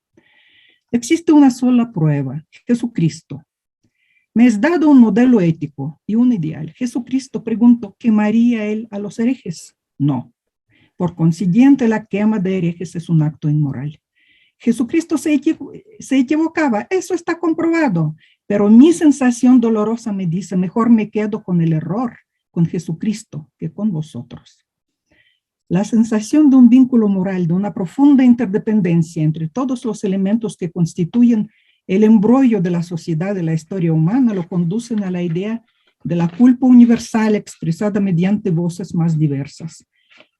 Existe una sola prueba, Jesucristo. Me es dado un modelo ético y un ideal. Jesucristo, pregunto, ¿quemaría él a los herejes? No. Por consiguiente, la quema de herejes es un acto inmoral. Jesucristo se equivocaba, eso está comprobado, pero mi sensación dolorosa me dice, mejor me quedo con el error, con Jesucristo, que con vosotros. La sensación de un vínculo moral, de una profunda interdependencia entre todos los elementos que constituyen el embrollo de la sociedad, de la historia humana, lo conducen a la idea de la culpa universal expresada mediante voces más diversas.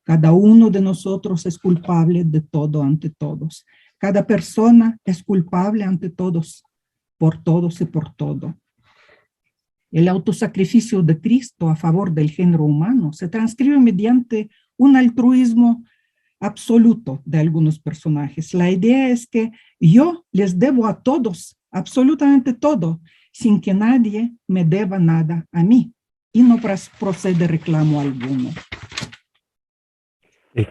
Cada uno de nosotros es culpable de todo ante todos. Cada persona es culpable ante todos y por todo. El autosacrificio de Cristo a favor del género humano se transcribe mediante un altruismo absoluto de algunos personajes. La idea es que yo les debo a todos, absolutamente todo, sin que nadie me deba nada a mí, y no procede reclamo alguno.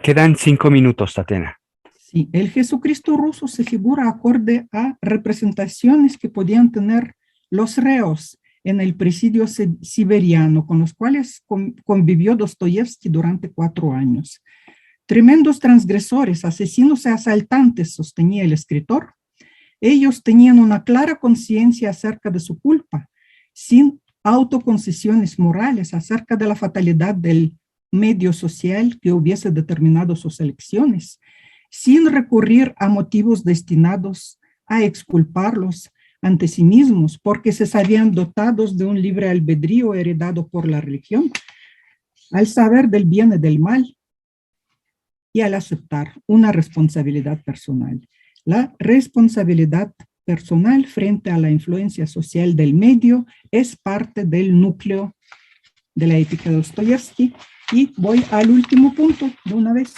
Quedan 5 minutos, Tatiana. Sí, el Jesucristo ruso se figura acorde a representaciones que podían tener los reos en el presidio siberiano, con los cuales convivió Dostoyevsky durante 4 años. Tremendos transgresores, asesinos y asaltantes, sostenía el escritor. Ellos tenían una clara conciencia acerca de su culpa, sin autoconcesiones morales acerca de la fatalidad del medio social que hubiese determinado sus elecciones, sin recurrir a motivos destinados a exculparlos ante sí mismos, porque se sabían dotados de un libre albedrío heredado por la religión, al saber del bien y del mal, y al aceptar una responsabilidad personal. La responsabilidad personal frente a la influencia social del medio es parte del núcleo de la ética de Dostoyevsky. Y voy al último punto de una vez.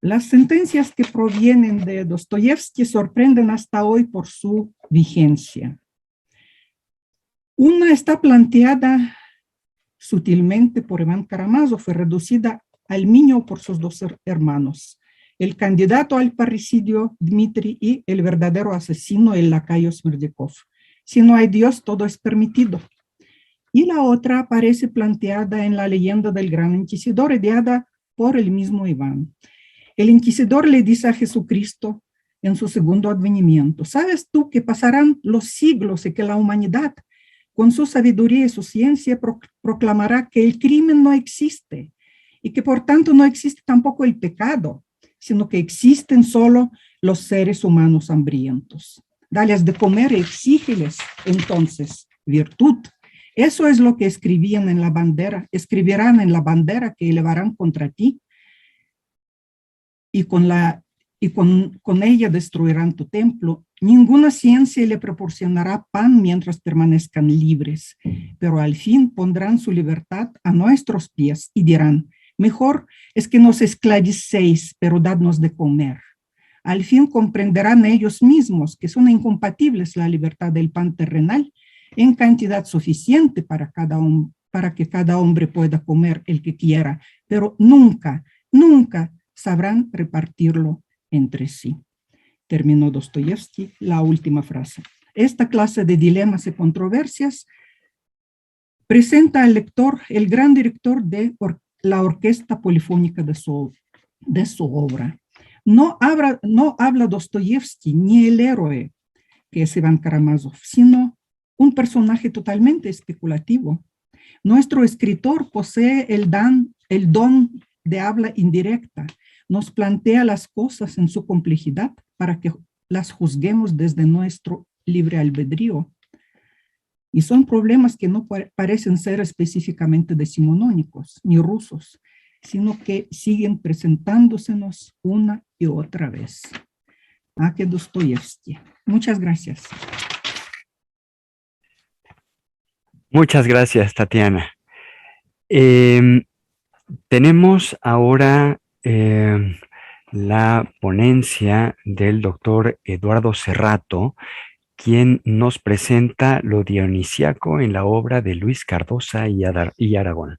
Las sentencias que provienen de Dostoyevsky sorprenden hasta hoy por su vigencia. Una está planteada sutilmente por Iván Karamazov, fue reducida al niño por sus 2 hermanos, el candidato al parricidio Dmitri y el verdadero asesino, el lacayo Smerdyakov. Si no hay Dios, todo es permitido. Y la otra aparece planteada en la leyenda del gran inquisidor, ideada por el mismo Iván. El inquisidor le dice a Jesucristo en su segundo advenimiento, ¿sabes tú que pasarán los siglos y que la humanidad, con su sabiduría y su ciencia, proclamará que el crimen no existe y que por tanto no existe tampoco el pecado, sino que existen solo los seres humanos hambrientos? Dales de comer y exígeles entonces virtud. Eso es lo que escribían en la bandera, escribirán en la bandera que elevarán contra ti y con ella destruirán tu templo. Ninguna ciencia le proporcionará pan mientras permanezcan libres, pero al fin pondrán su libertad a nuestros pies y dirán, mejor es que nos esclavicéis, pero dadnos de comer. Al fin comprenderán ellos mismos que son incompatibles la libertad del pan terrenal en cantidad suficiente para que cada hombre pueda comer el que quiera, pero nunca, nunca sabrán repartirlo entre sí. Terminó Dostoyevsky la última frase. Esta clase de dilemas y controversias presenta al lector el gran director de la orquesta polifónica de su obra. No habla Dostoyevsky ni el héroe, que es Iván Karamazov, sino un personaje totalmente especulativo. Nuestro escritor posee el don de habla indirecta. Nos plantea las cosas en su complejidad para que las juzguemos desde nuestro libre albedrío. Y son problemas que no parecen ser específicamente decimonónicos ni rusos, sino que siguen presentándosenos una y otra vez. A.K. Dostoyevsky. Muchas gracias. Muchas gracias, Tatiana. Tenemos ahora la ponencia del doctor Eduardo Serrato, quien nos presenta lo dionisíaco en la obra de Luis Cardosa y Aragón.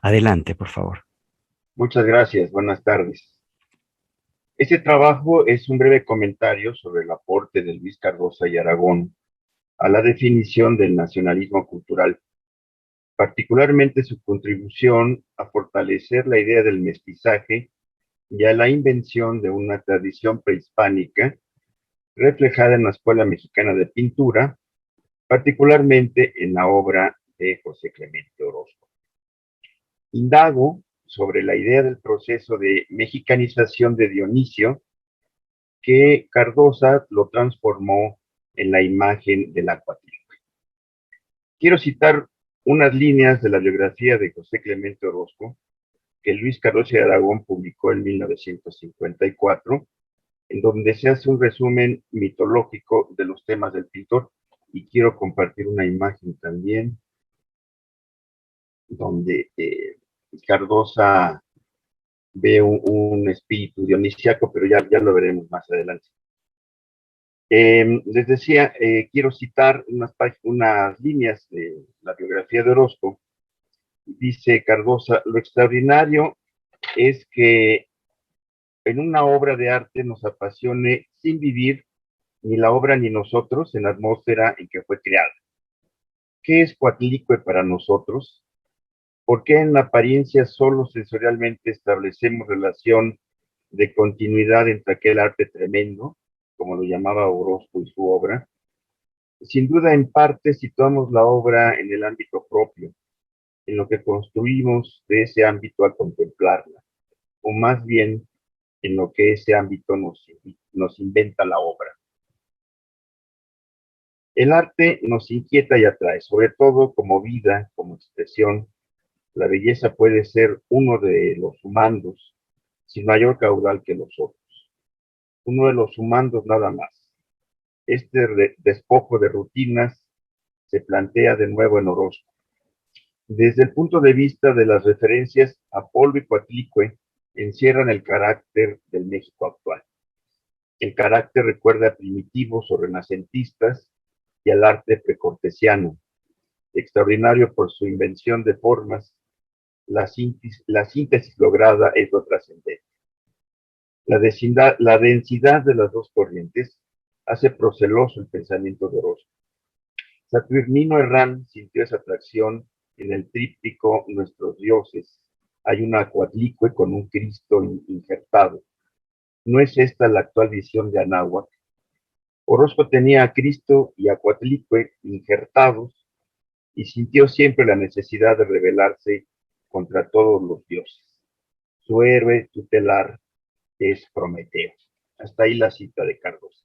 Adelante, por favor. Muchas gracias, buenas tardes. Este trabajo es un breve comentario sobre el aporte de Luis Cardosa y Aragón a la definición del nacionalismo cultural, particularmente su contribución a fortalecer la idea del mestizaje y a la invención de una tradición prehispánica reflejada en la Escuela Mexicana de Pintura, particularmente en la obra de José Clemente Orozco. Indago sobre la idea del proceso de mexicanización de Dionisio, que Cardosa lo transformó en la imagen del Acuatilco. Quiero citar unas líneas de la biografía de José Clemente Orozco, que Luis Cardosa y Aragón publicó en 1954, en donde se hace un resumen mitológico de los temas del pintor, y quiero compartir una imagen también, donde Cardosa ve un espíritu dionisíaco, pero ya lo veremos más adelante. Les decía, quiero citar unas líneas de la biografía de Orozco. Dice Cardosa, lo extraordinario es que en una obra de arte nos apasione sin vivir ni la obra ni nosotros en la atmósfera en que fue creada. ¿Qué es Coatlicue para nosotros? ¿Por qué en la apariencia solo sensorialmente establecemos relación de continuidad entre aquel arte tremendo, como lo llamaba Orozco y su obra? Sin duda, en parte, situamos la obra en el ámbito propio, en lo que construimos de ese ámbito al contemplarla, o más bien en lo que ese ámbito nos inventa la obra. El arte nos inquieta y atrae, sobre todo como vida, como expresión. La belleza puede ser uno de los sumandos, sin mayor caudal que los otros. Uno de los sumandos nada más. Este despojo de rutinas se plantea de nuevo en Orozco. Desde el punto de vista de las referencias, Apolo y Coatlicue encierran el carácter del México actual. El carácter recuerda a primitivos o renacentistas y al arte precortesiano, extraordinario por su invención de formas. La síntesis lograda es lo trascendente. La densidad de las dos corrientes hace proceloso el pensamiento de Orozco. Saturnino Herrán sintió esa atracción en el tríptico Nuestros Dioses. Hay una Coatlicue con un Cristo injertado. ¿No es esta la actual visión de Anáhuac? Orozco tenía a Cristo y a Coatlicue injertados y sintió siempre la necesidad de rebelarse contra todos los dioses. Su héroe tutelar es Prometeo. Hasta ahí la cita de Cardosa.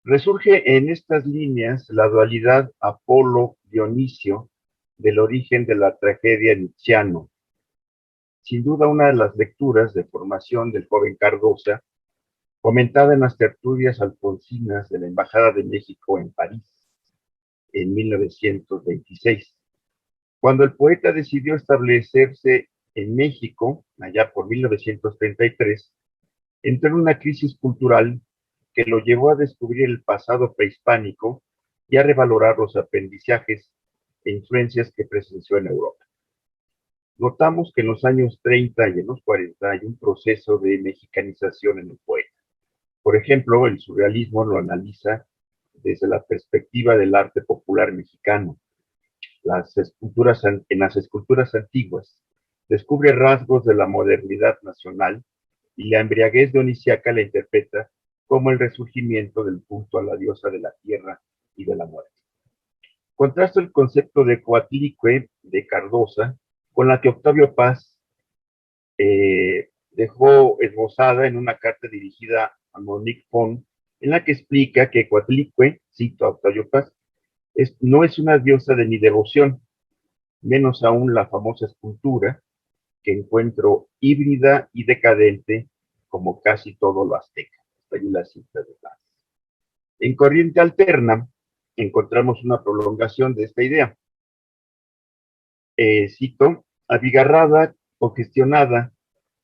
Resurge en estas líneas la dualidad Apolo Dionisio del origen de la tragedia Nietzscheano. Sin duda una de las lecturas de formación del joven Cardosa, comentada en las tertulias alfonsinas de la Embajada de México en París en 1926. Cuando el poeta decidió establecerse en México, allá por 1933, entró en una crisis cultural que lo llevó a descubrir el pasado prehispánico y a revalorar los aprendizajes e influencias que presenció en Europa. Notamos que en los años 30 y en los 40 hay un proceso de mexicanización en el poeta. Por ejemplo, el surrealismo lo analiza desde la perspectiva del arte popular mexicano. En las esculturas antiguas descubre rasgos de la modernidad nacional y la embriaguez dionisiaca la interpreta como el resurgimiento del culto a la diosa de la tierra y de la muerte. Contrasta el concepto de Coatlicue de Cardosa con la que Octavio Paz dejó esbozada en una carta dirigida a Monique Pon, en la que explica que Coatlicue, cito a Octavio Paz, no es una diosa de mi devoción, menos aún la famosa escultura que encuentro híbrida y decadente como casi todo lo azteca. Está ahí la cita de Paz. En Corriente Alterna encontramos una prolongación de esta idea. Cito, abigarrada o gestionada,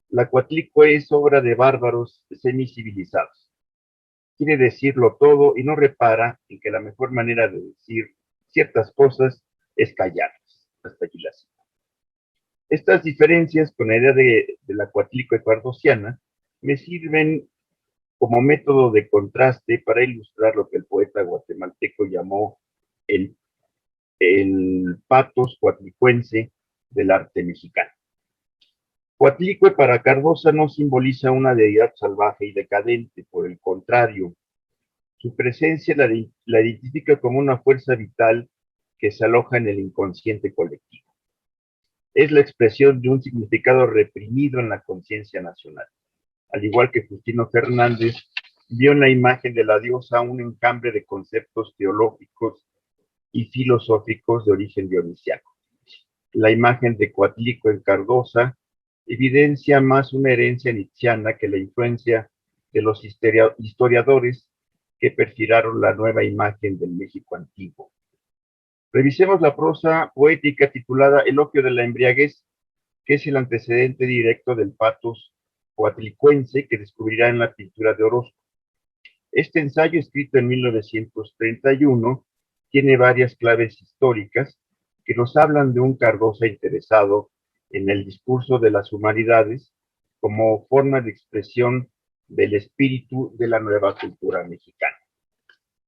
la Coatlicue es obra de bárbaros semicivilizados. Quiere decirlo todo y no repara en que la mejor manera de decir ciertas cosas es callarlas. Hasta aquí la cita. Estas diferencias con la idea de la Coatlicue cardosiana me sirven como método de contraste para ilustrar lo que el poeta guatemalteco llamó el patos coatlicuense del arte mexicano. Coatlicue para Cardosa no simboliza una deidad salvaje y decadente, por el contrario, su presencia la identifica como una fuerza vital que se aloja en el inconsciente colectivo. Es la expresión de un significado reprimido en la conciencia nacional. Al igual que Justino Fernández, vio en la imagen de la diosa un encambre de conceptos teológicos y filosóficos de origen dionisiaco. La imagen de Coatlicue en Cardosa evidencia más una herencia nietzscheana que la influencia de los historiadores que perfilaron la nueva imagen del México antiguo. Revisemos la prosa poética titulada Elogio de la embriaguez, que es el antecedente directo del patos coatlicuense que descubrirá en la pintura de Orozco. Este ensayo, escrito en 1931, tiene varias claves históricas que nos hablan de un Cardosa interesado en el discurso de las humanidades como forma de expresión del espíritu de la nueva cultura mexicana.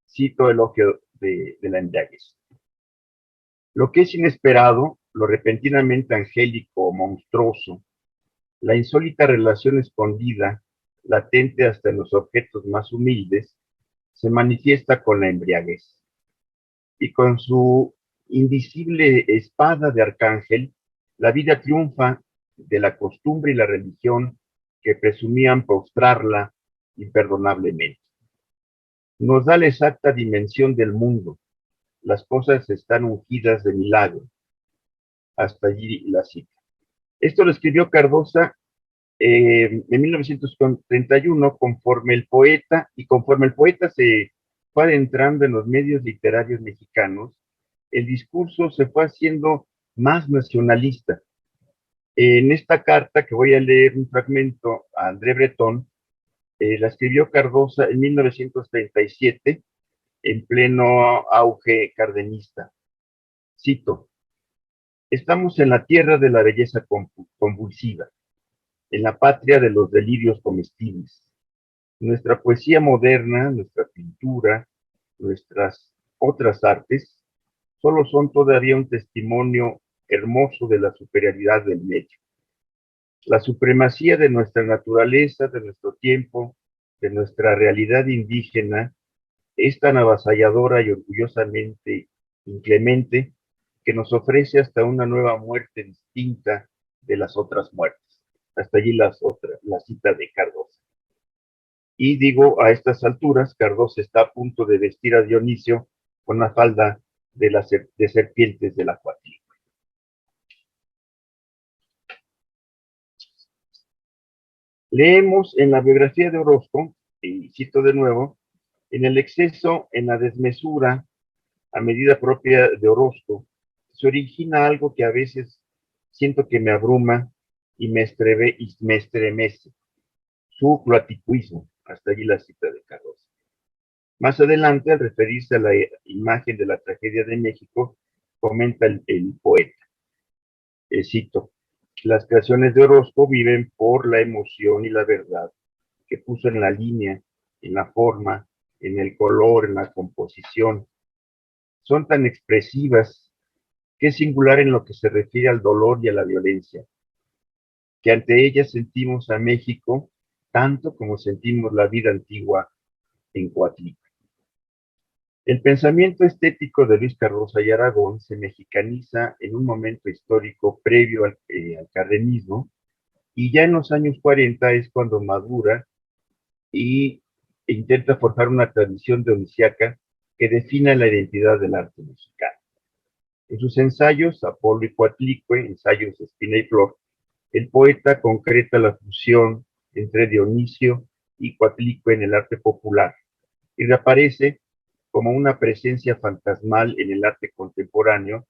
Cito Elogio de la embriaguez. Lo que es inesperado, lo repentinamente angélico o monstruoso, la insólita relación escondida, latente hasta en los objetos más humildes, se manifiesta con la embriaguez. Y con su invisible espada de arcángel, la vida triunfa de la costumbre y la religión que presumían postrarla imperdonablemente. Nos da la exacta dimensión del mundo. Las cosas están ungidas de milagro. Hasta allí la cita. Esto lo escribió Cardosa en 1931, conforme el poeta se fue adentrando en los medios literarios mexicanos, el discurso se fue haciendo más nacionalista. En esta carta, que voy a leer un fragmento a André Breton, la escribió Cardosa en 1937, en pleno auge cardenista. Cito, estamos en la tierra de la belleza convulsiva, en la patria de los delirios comestibles. Nuestra poesía moderna, nuestra pintura, nuestras otras artes, solo son todavía un testimonio hermoso de la superioridad del medio. La supremacía de nuestra naturaleza, de nuestro tiempo, de nuestra realidad indígena, es tan avasalladora y orgullosamente inclemente que nos ofrece hasta una nueva muerte distinta de las otras muertes. Hasta allí la cita de Cardosa. Y digo, a estas alturas, Cardosa está a punto de vestir a Dionisio con una falda de serpientes de la Coatlicue. Leemos en la biografía de Orozco, y cito de nuevo, en el exceso, en la desmesura, a medida propia de Orozco, se origina algo que a veces siento que me abruma y me estremece, su cloaticuismo. Hasta allí la cita de Cardoso. Más adelante, al referirse a la imagen de la tragedia de México, comenta el poeta, cito, las creaciones de Orozco viven por la emoción y la verdad que puso en la línea, en la forma, en el color, en la composición. Son tan expresivas que es singular en lo que se refiere al dolor y a la violencia, que ante ellas sentimos a México tanto como sentimos la vida antigua en Coatlicue. El pensamiento estético de Luis Cardosa y Aragón se mexicaniza en un momento histórico previo al cardenismo, y ya en los años 40 es cuando madura y intenta forjar una tradición dionisiaca que defina la identidad del arte mexicano. En sus ensayos, Apolo y Coatlicue, ensayos de Espina y Flor, el poeta concreta la fusión entre Dionisio y Coatlicue en el arte popular y reaparece como una presencia fantasmal en el arte contemporáneo,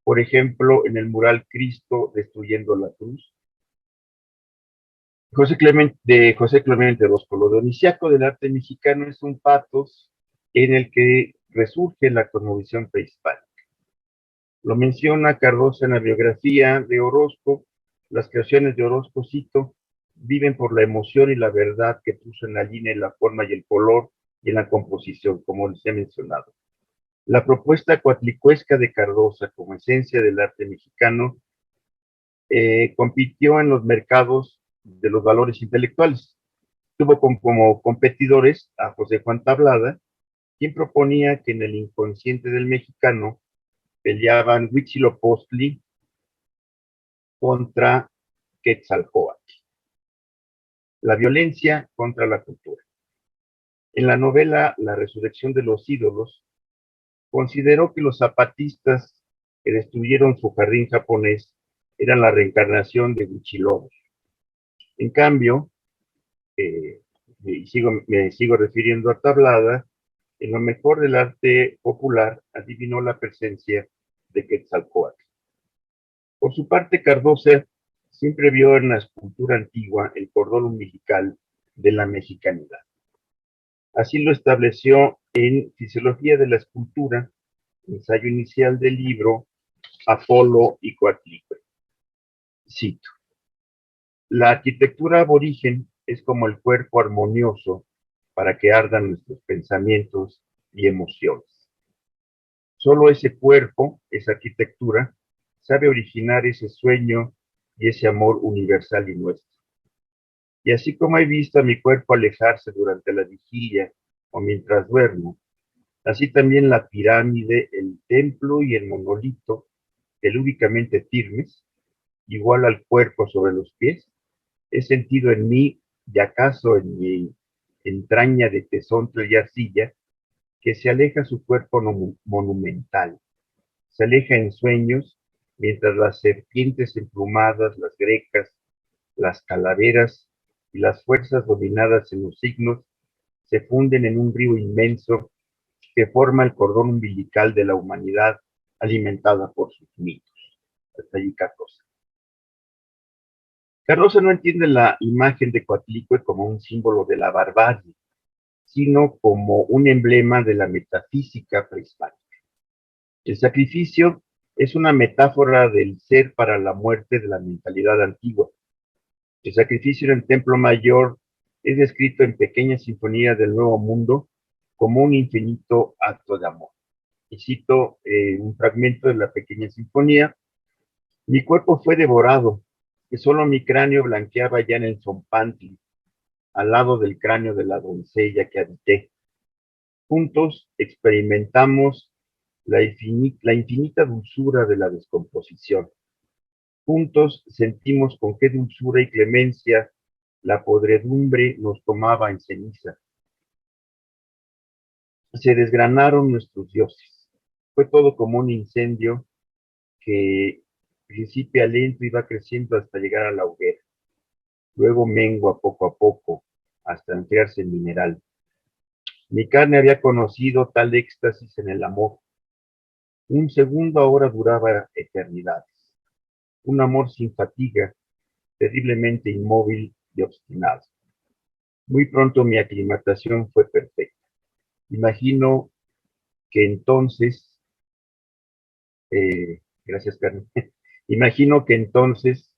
por ejemplo, en el mural Cristo destruyendo la cruz, de José Clemente Orozco. Lo dionisiaco del arte mexicano es un patos en el que resurge la cosmovisión prehispánica. Lo menciona Cardoso en la biografía de Orozco. Las creaciones de Orozco, cito, viven por la emoción y la verdad que puso en la línea, en la forma y el color y en la composición, como les he mencionado. La propuesta coatlicuesca de Cardosa como esencia del arte mexicano compitió en los mercados de los valores intelectuales. Tuvo como competidores a José Juan Tablada, quien proponía que en el inconsciente del mexicano peleaban Huitzilopochtli contra Quetzalcóatl, la violencia contra la cultura. En la novela La resurrección de los ídolos, consideró que los zapatistas que destruyeron su jardín japonés eran la reencarnación de Huichilobos. En cambio, me sigo refiriendo a Tablada, en lo mejor del arte popular adivinó la presencia de Quetzalcóatl. Por su parte, Cardosa siempre vio en la escultura antigua el cordón umbilical de la mexicanidad. Así lo estableció en Fisiología de la Escultura, ensayo inicial del libro Apolo y Coatlicue. Cito: la arquitectura aborigen es como el cuerpo armonioso para que ardan nuestros pensamientos y emociones. Solo ese cuerpo, esa arquitectura, sabe originar ese sueño y ese amor universal y nuestro. Y así como he visto a mi cuerpo alejarse durante la vigilia o mientras duermo, así también la pirámide, el templo y el monolito, telúricamente firmes, igual al cuerpo sobre los pies, he sentido en mí, y acaso en mi entraña de tesontle y arcilla, que se aleja su cuerpo monumental, se aleja en sueños, mientras las serpientes emplumadas, las grecas, las calaveras y las fuerzas dominadas en los signos se funden en un río inmenso que forma el cordón umbilical de la humanidad alimentada por sus mitos. Hasta allí Cardosa. Cardosa no entiende la imagen de Coatlicue como un símbolo de la barbarie, sino como un emblema de la metafísica prehispánica. El sacrificio es una metáfora del ser para la muerte de la mentalidad antigua. El sacrificio en el Templo Mayor es descrito en Pequeña Sinfonía del Nuevo Mundo como un infinito acto de amor. Y cito un fragmento de la Pequeña Sinfonía: mi cuerpo fue devorado, que solo mi cráneo blanqueaba ya en el Zompantli, al lado del cráneo de la doncella que habité. Juntos experimentamos la infinita dulzura de la descomposición. Juntos sentimos con qué dulzura y clemencia la podredumbre nos tomaba en ceniza. Se desgranaron nuestros dioses. Fue todo como un incendio que principia lento y va creciendo hasta llegar a la hoguera. Luego mengua poco a poco hasta enfriarse el mineral. Mi carne había conocido tal éxtasis en el amor. Un segundo ahora duraba eternidades. Un amor sin fatiga, terriblemente inmóvil y obstinado. Muy pronto mi aclimatación fue perfecta. Imagino que entonces, gracias Carmen, imagino que entonces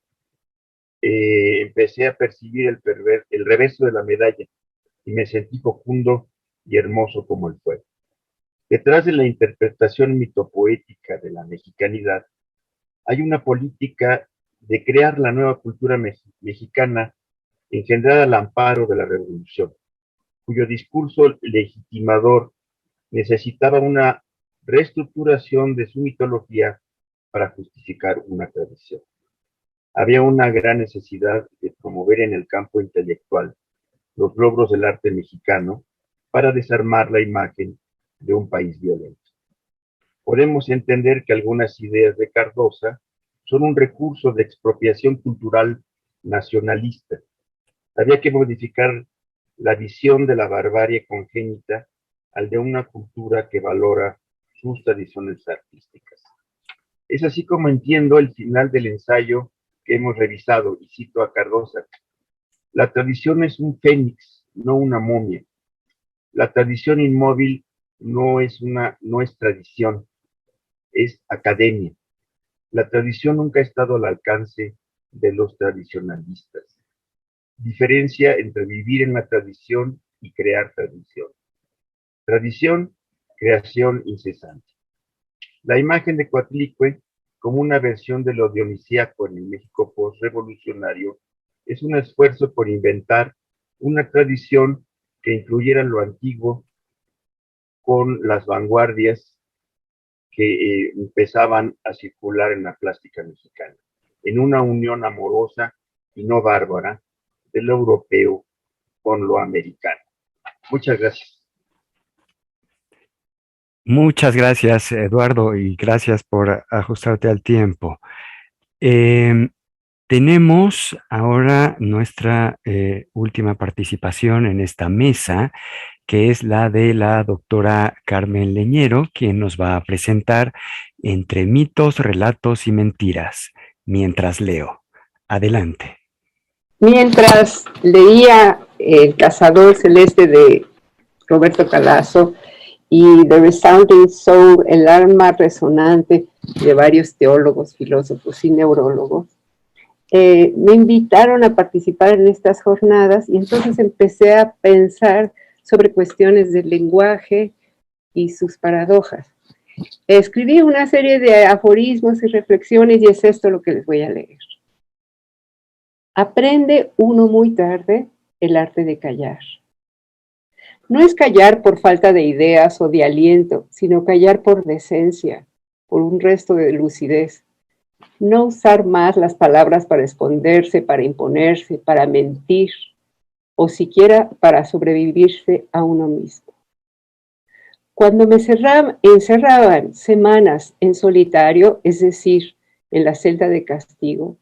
empecé a percibir el reverso de la medalla y me sentí fecundo y hermoso como el fuego. Detrás de la interpretación mitopoética de la mexicanidad, hay una política de crear la nueva cultura mexicana engendrada al amparo de la revolución, cuyo discurso legitimador necesitaba una reestructuración de su mitología para justificar una tradición. Había una gran necesidad de promover en el campo intelectual los logros del arte mexicano para desarmar la imagen de un país violento. Podemos entender que algunas ideas de Cardosa son un recurso de expropiación cultural nacionalista. Había que modificar la visión de la barbarie congénita al de una cultura que valora sus tradiciones artísticas. Es así como entiendo el final del ensayo que hemos revisado, y cito a Cardosa: la tradición es un fénix, no una momia. La tradición inmóvil no es tradición, es academia. La tradición nunca ha estado al alcance de los tradicionalistas. Diferencia entre vivir en la tradición y crear tradición. Tradición, creación incesante. La imagen de Coatlicue, como una versión de lo dionisíaco en el México postrevolucionario, es un esfuerzo por inventar una tradición que incluyera lo antiguo con las vanguardias que empezaban a circular en la plástica mexicana, en una unión amorosa y no bárbara de lo europeo con lo americano. Muchas gracias. Muchas gracias, Eduardo, y gracias por ajustarte al tiempo. Em, Tenemos ahora nuestra última participación en esta mesa, que es la de la doctora Carmen Leñero, quien nos va a presentar Entre mitos, relatos y mentiras, mientras leo. Adelante. Mientras leía El Cazador Celeste de Roberto Calazo y The Resounding Soul, el alma resonante de varios teólogos, filósofos y neurólogos, me invitaron a participar en estas jornadas y entonces empecé a pensar sobre cuestiones del lenguaje y sus paradojas. Escribí una serie de aforismos y reflexiones y es esto lo que les voy a leer. Aprende uno muy tarde el arte de callar. No es callar por falta de ideas o de aliento, sino callar por decencia, por un resto de lucidez. No usar más las palabras para esconderse, para imponerse, para mentir, o siquiera para sobrevivirse a uno mismo. Cuando me encerraban semanas en solitario, es decir, en la celda de castigo,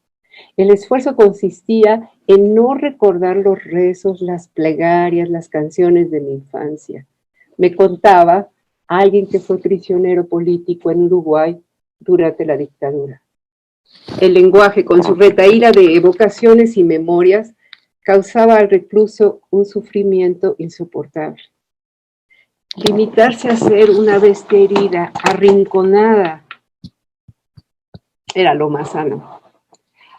el esfuerzo consistía en no recordar los rezos, las plegarias, las canciones de mi infancia. Me contaba alguien que fue prisionero político en Uruguay durante la dictadura. El lenguaje, con su retahíla de evocaciones y memorias, causaba al recluso un sufrimiento insoportable. Limitarse a ser una bestia herida, arrinconada, era lo más sano.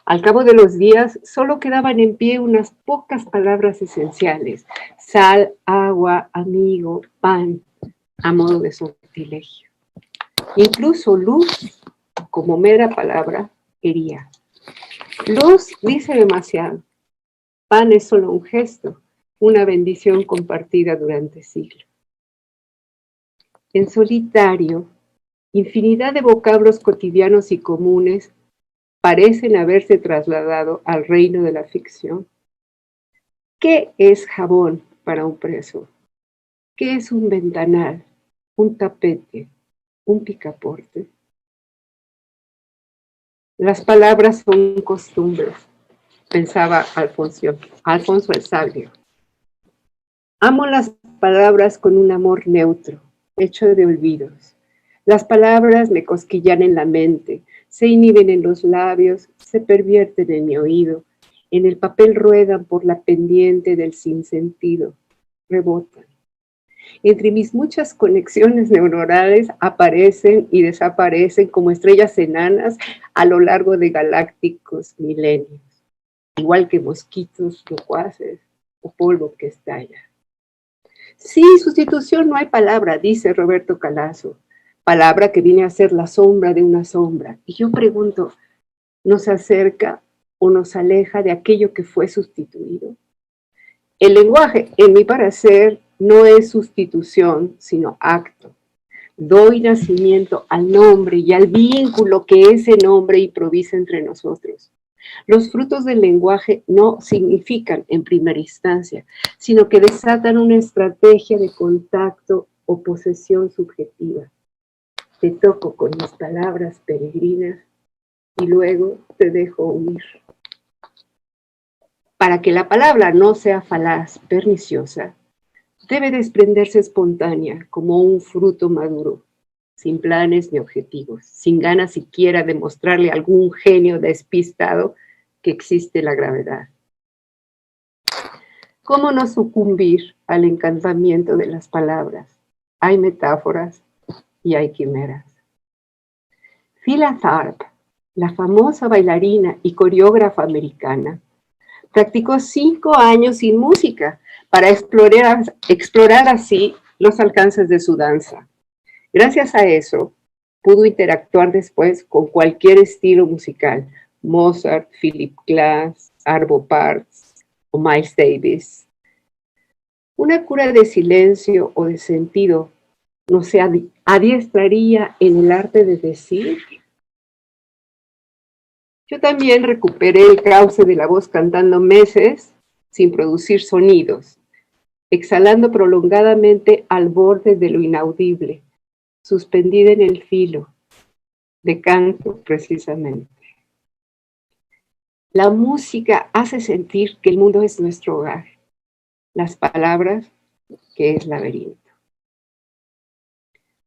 Al cabo de los días, solo quedaban en pie unas pocas palabras esenciales: sal, agua, amigo, pan, a modo de sortilegio. Incluso luz, como mera palabra, hería. Luz dice demasiado. Pan es solo un gesto, una bendición compartida durante siglos. En solitario, infinidad de vocablos cotidianos y comunes parecen haberse trasladado al reino de la ficción. ¿Qué es jabón para un preso? ¿Qué es un ventanal, un tapete, un picaporte. Las palabras son costumbres, pensaba Alfonso el Sabio. Amo las palabras con un amor neutro, hecho de olvidos. Las palabras me cosquillan en la mente, se inhiben en los labios, se pervierten en mi oído, en el papel ruedan por la pendiente del sinsentido, rebotan. Entre mis muchas conexiones neuronales aparecen y desaparecen como estrellas enanas a lo largo de galácticos milenios, igual que mosquitos locuaces o polvo que estalla. Sí, sustitución no hay palabra, dice Roberto Calazo, palabra que viene a ser la sombra de una sombra. Y yo pregunto, ¿nos acerca o nos aleja de aquello que fue sustituido? El lenguaje, en mi parecer, no es sustitución, sino acto. Doy nacimiento al nombre y al vínculo que ese nombre improvisa entre nosotros. Los frutos del lenguaje no significan en primera instancia, sino que desatan una estrategia de contacto o posesión subjetiva. Te toco con mis palabras peregrinas y luego te dejo huir. Para que la palabra no sea falaz, perniciosa, debe desprenderse espontánea como un fruto maduro, sin planes ni objetivos, sin ganas siquiera de mostrarle a algún genio despistado que existe la gravedad. ¿Cómo no sucumbir al encantamiento de las palabras? Hay metáforas y hay quimeras. Phila Tharp, la famosa bailarina y coreógrafa americana, practicó 5 años sin música para explorar así los alcances de su danza. Gracias a eso, pudo interactuar después con cualquier estilo musical, Mozart, Philip Glass, Arvo Pärt o Miles Davis. Una cura de silencio o de sentido no se adiestraría en el arte de decir. Yo también recuperé el cauce de la voz cantando meses sin producir sonidos, exhalando prolongadamente al borde de lo inaudible, suspendida en el filo, de canto precisamente. La música hace sentir que el mundo es nuestro hogar, las palabras que es laberinto.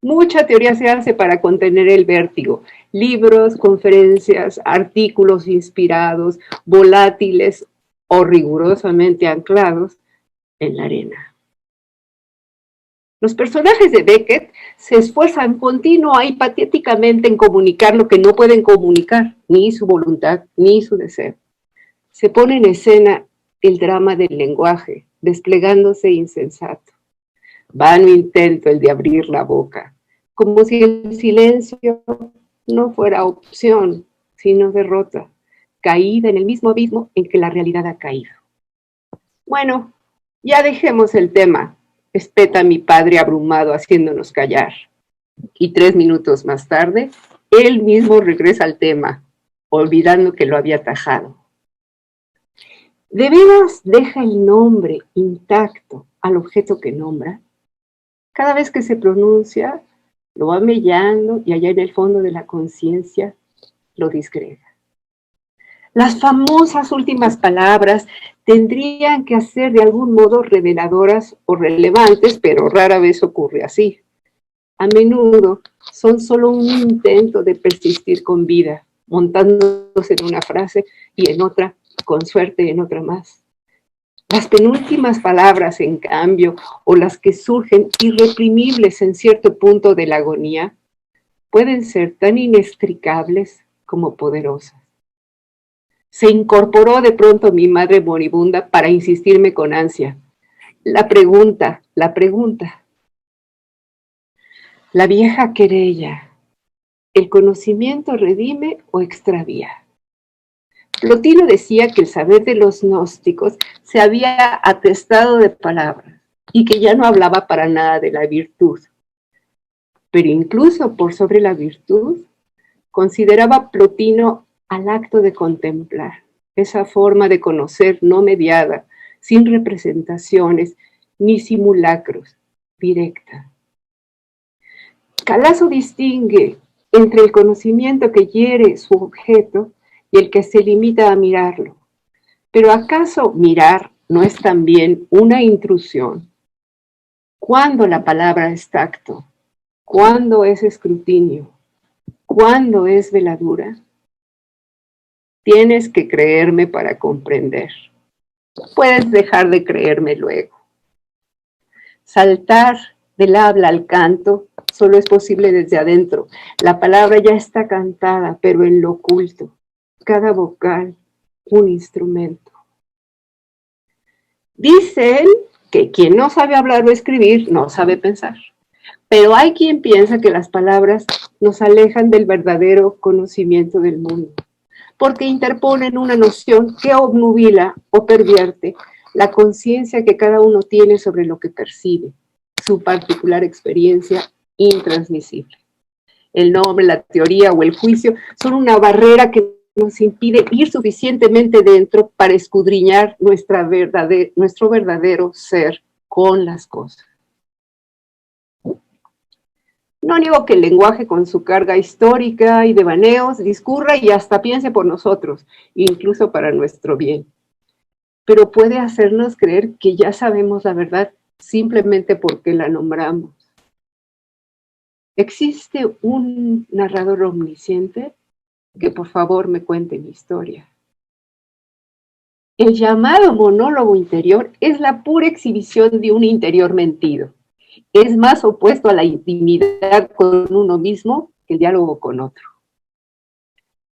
Mucha teoría se hace para contener el vértigo. Libros, conferencias, artículos inspirados, volátiles o rigurosamente anclados en la arena. Los personajes de Beckett se esfuerzan continua y patéticamente en comunicar lo que no pueden comunicar, ni su voluntad, ni su deseo. Se pone en escena el drama del lenguaje, desplegándose insensato. Vano intento el de abrir la boca, como si el silencio no fuera opción, sino derrota, caída en el mismo abismo en que la realidad ha caído. Bueno, ya dejemos el tema, espeta mi padre abrumado haciéndonos callar. Y 3 minutos más tarde, él mismo regresa al tema, olvidando que lo había tajado. ¿De veras deja el nombre intacto al objeto que nombra? Cada vez que se pronuncia, lo va mellando y allá en el fondo de la conciencia lo disgrega. Las famosas últimas palabras tendrían que ser de algún modo reveladoras o relevantes, pero rara vez ocurre así. A menudo son solo un intento de persistir con vida, montándose en una frase y en otra, con suerte en otra más. Las penúltimas palabras, en cambio, o las que surgen irreprimibles en cierto punto de la agonía, pueden ser tan inextricables como poderosas. Se incorporó de pronto mi madre moribunda para insistirme con ansia. La pregunta. La vieja querella. ¿El conocimiento redime o extravía? Plotino decía que el saber de los gnósticos se había atestado de palabras y que ya no hablaba para nada de la virtud. Pero incluso por sobre la virtud, consideraba Plotino al acto de contemplar, esa forma de conocer no mediada, sin representaciones ni simulacros, directa. Calasso distingue entre el conocimiento que hiere su objeto y el que se limita a mirarlo. Pero ¿acaso mirar no es también una intrusión? ¿Cuándo la palabra es tacto? ¿Cuándo es escrutinio? ¿Cuándo es veladura? Tienes que creerme para comprender. Puedes dejar de creerme luego. Saltar del habla al canto solo es posible desde adentro. La palabra ya está cantada, pero en lo oculto. Cada vocal, un instrumento. Dicen que quien no sabe hablar o escribir no sabe pensar. Pero hay quien piensa que las palabras nos alejan del verdadero conocimiento del mundo, porque interponen una noción que obnubila o pervierte la conciencia que cada uno tiene sobre lo que percibe, su particular experiencia intransmisible. El nombre, la teoría o el juicio son una barrera que nos impide ir suficientemente dentro para escudriñar nuestro verdadero ser con las cosas. No niego que el lenguaje con su carga histórica y devaneos discurra y hasta piense por nosotros, incluso para nuestro bien. Pero puede hacernos creer que ya sabemos la verdad simplemente porque la nombramos. ¿Existe un narrador omnisciente? Que por favor me cuente mi historia. El llamado monólogo interior es la pura exhibición de un interior mentido. Es más opuesto a la intimidad con uno mismo que el diálogo con otro.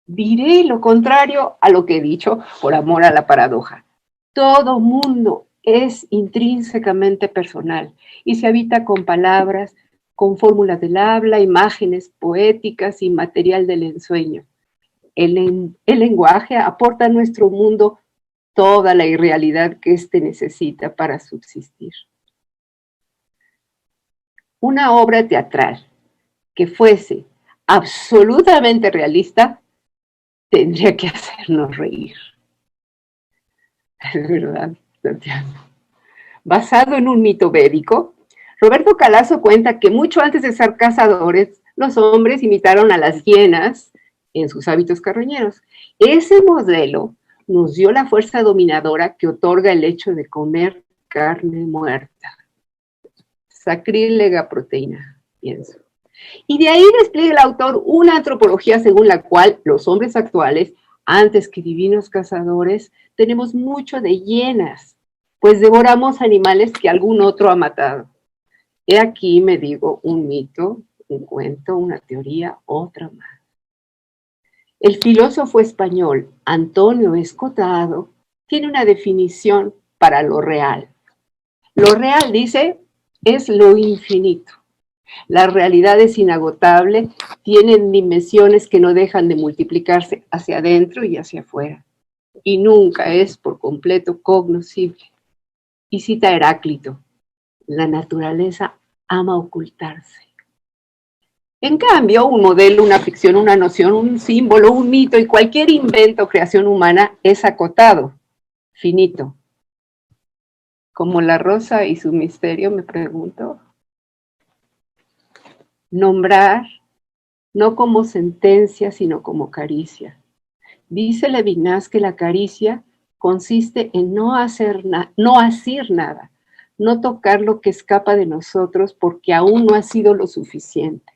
Diré lo contrario a lo que he dicho por amor a la paradoja. Todo mundo es intrínsecamente personal y se habita con palabras, con fórmulas del habla, imágenes poéticas y material del ensueño. El lenguaje aporta a nuestro mundo toda la irrealidad que éste necesita para subsistir. Una obra teatral que fuese absolutamente realista tendría que hacernos reír. Es verdad, Santiago. Basado en un mito védico, Roberto Calasso cuenta que mucho antes de ser cazadores, los hombres imitaron a las hienas en sus hábitos carroñeros. Ese modelo nos dio la fuerza dominadora que otorga el hecho de comer carne muerta. Sacrílega proteína, pienso. Y de ahí despliega el autor una antropología según la cual los hombres actuales, antes que divinos cazadores, tenemos mucho de hienas, pues devoramos animales que algún otro ha matado. He aquí, me digo, un mito, un cuento, una teoría, otra más. El filósofo español Antonio Escotado tiene una definición para lo real. Lo real, dice, es lo infinito. La realidad es inagotable, tienen dimensiones que no dejan de multiplicarse hacia adentro y hacia afuera, y nunca es por completo cognoscible. Y cita a Heráclito, la naturaleza ama ocultarse. En cambio, un modelo, una ficción, una noción, un símbolo, un mito y cualquier invento o creación humana es acotado, finito. Como la rosa y su misterio, me pregunto. Nombrar, no como sentencia, sino como caricia. Dice Levinas que la caricia consiste en no asir nada, no tocar lo que escapa de nosotros porque aún no ha sido lo suficiente.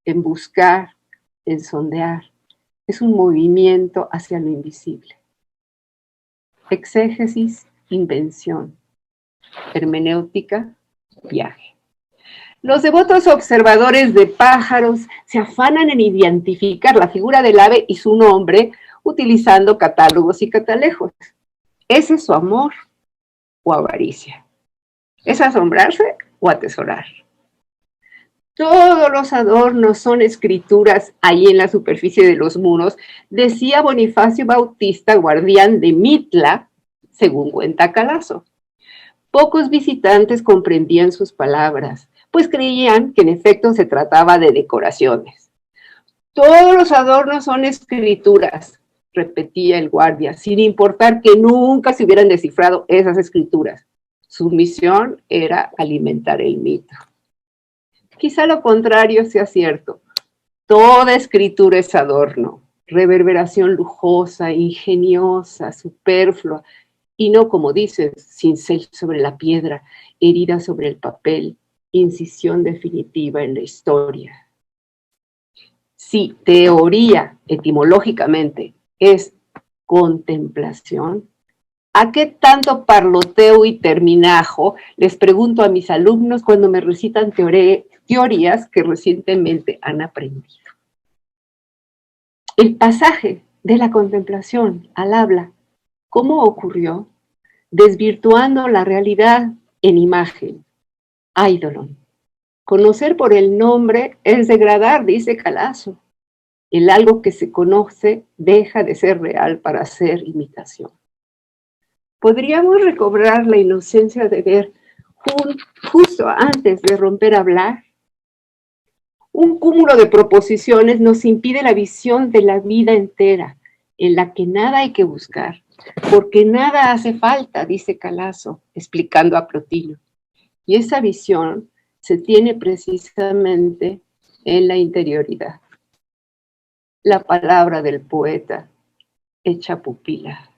En buscar, en sondear, es un movimiento hacia lo invisible. Exégesis, invención. Hermenéutica, viaje. Los devotos observadores de pájaros se afanan en identificar la figura del ave y su nombre utilizando catálogos y catalejos. ¿Ese es su amor o avaricia? ¿Es asombrarse o atesorar? Todos los adornos son escrituras ahí en la superficie de los muros, decía Bonifacio Bautista, guardián de Mitla, según cuenta Calasso. Pocos visitantes comprendían sus palabras, pues creían que en efecto se trataba de decoraciones. Todos los adornos son escrituras, repetía el guardia, sin importar que nunca se hubieran descifrado esas escrituras. Su misión era alimentar el mito. Quizá lo contrario sea cierto. Toda escritura es adorno, reverberación lujosa, ingeniosa, superflua, y no, como dices, cincel sobre la piedra, herida sobre el papel, incisión definitiva en la historia. Si teoría, etimológicamente, es contemplación, ¿a qué tanto parloteo y terminajo les pregunto a mis alumnos cuando me recitan teorías que recientemente han aprendido? El pasaje de la contemplación al habla, ¿cómo ocurrió? Desvirtuando la realidad en imagen. Eidolon. Conocer por el nombre es degradar, dice Calazo. El algo que se conoce deja de ser real para ser imitación. ¿Podríamos recobrar la inocencia de ver justo antes de romper a hablar? Un cúmulo de proposiciones nos impide la visión de la vida entera, en la que nada hay que buscar, porque nada hace falta, dice Calazo, explicando a Plotino. Y esa visión se tiene precisamente en la interioridad. La palabra del poeta hecha pupila.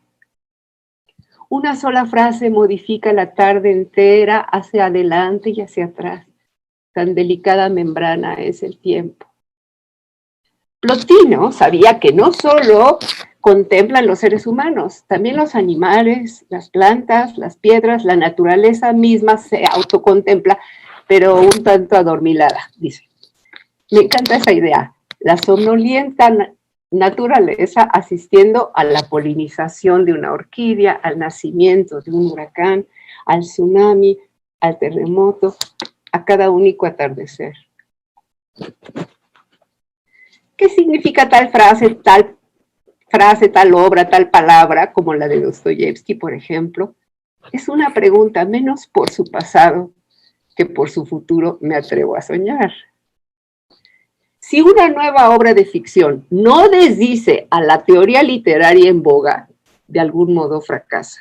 Una sola frase modifica la tarde entera hacia adelante y hacia atrás. Tan delicada membrana es el tiempo. Plotino sabía que no solo contemplan los seres humanos, también los animales, las plantas, las piedras, la naturaleza misma se autocontempla, pero un tanto adormilada, dice. Me encanta esa idea. La somnolienta naturaleza asistiendo a la polinización de una orquídea, al nacimiento de un huracán, al tsunami, al terremoto, a cada único atardecer. ¿Qué significa tal frase, tal obra, tal palabra, como la de Dostoyevsky, por ejemplo? Es una pregunta menos por su pasado que por su futuro me atrevo a soñar. Si una nueva obra de ficción no desdice a la teoría literaria en boga, de algún modo fracasa.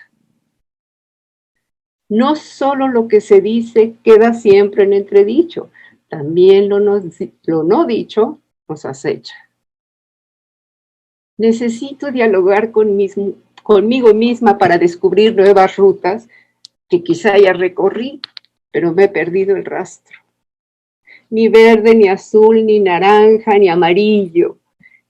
No solo lo que se dice queda siempre en entredicho, también lo no dicho nos acecha. Necesito dialogar conmigo misma para descubrir nuevas rutas que quizá ya recorrí, pero me he perdido el rastro. Ni verde, ni azul, ni naranja, ni amarillo.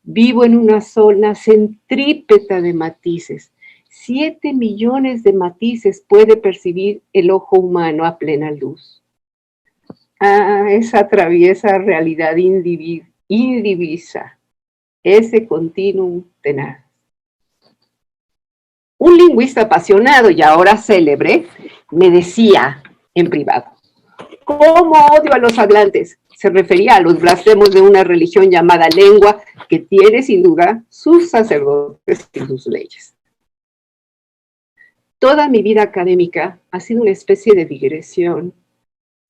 Vivo en una zona centrípeta de matices. 7 millones de matices puede percibir el ojo humano a plena luz. Esa traviesa realidad indivisa, ese continuum tenaz. Un lingüista apasionado y ahora célebre me decía en privado: ¿cómo odio a los hablantes? Se refería a los blasfemos de una religión llamada lengua, que tiene sin duda sus sacerdotes y sus leyes. Toda mi vida académica ha sido una especie de digresión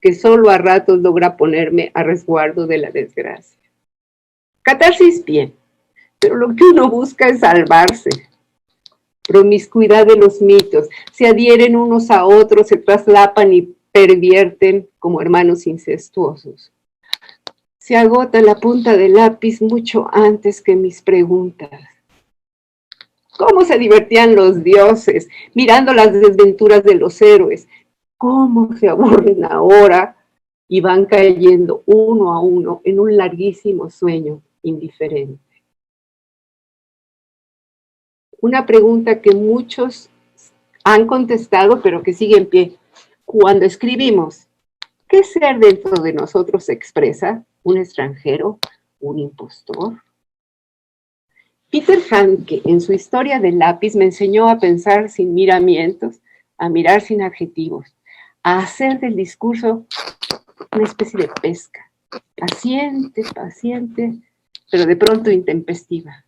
que solo a ratos logra ponerme a resguardo de la desgracia. Catarsis bien, pero lo que uno busca es salvarse. Promiscuidad de los mitos, se adhieren unos a otros, se traslapan y pervierten como hermanos incestuosos. Se agota la punta del lápiz mucho antes que mis preguntas. ¿Cómo se divertían los dioses mirando las desventuras de los héroes? ¿Cómo se aburren ahora y van cayendo uno a uno en un larguísimo sueño indiferente? Una pregunta que muchos han contestado, pero que sigue en pie. Cuando escribimos, ¿qué ser dentro de nosotros se expresa? ¿Un extranjero? ¿Un impostor? Peter Handke, en su Historia del lápiz, me enseñó a pensar sin miramientos, a mirar sin adjetivos, a hacer del discurso una especie de pesca, paciente, pero de pronto intempestiva.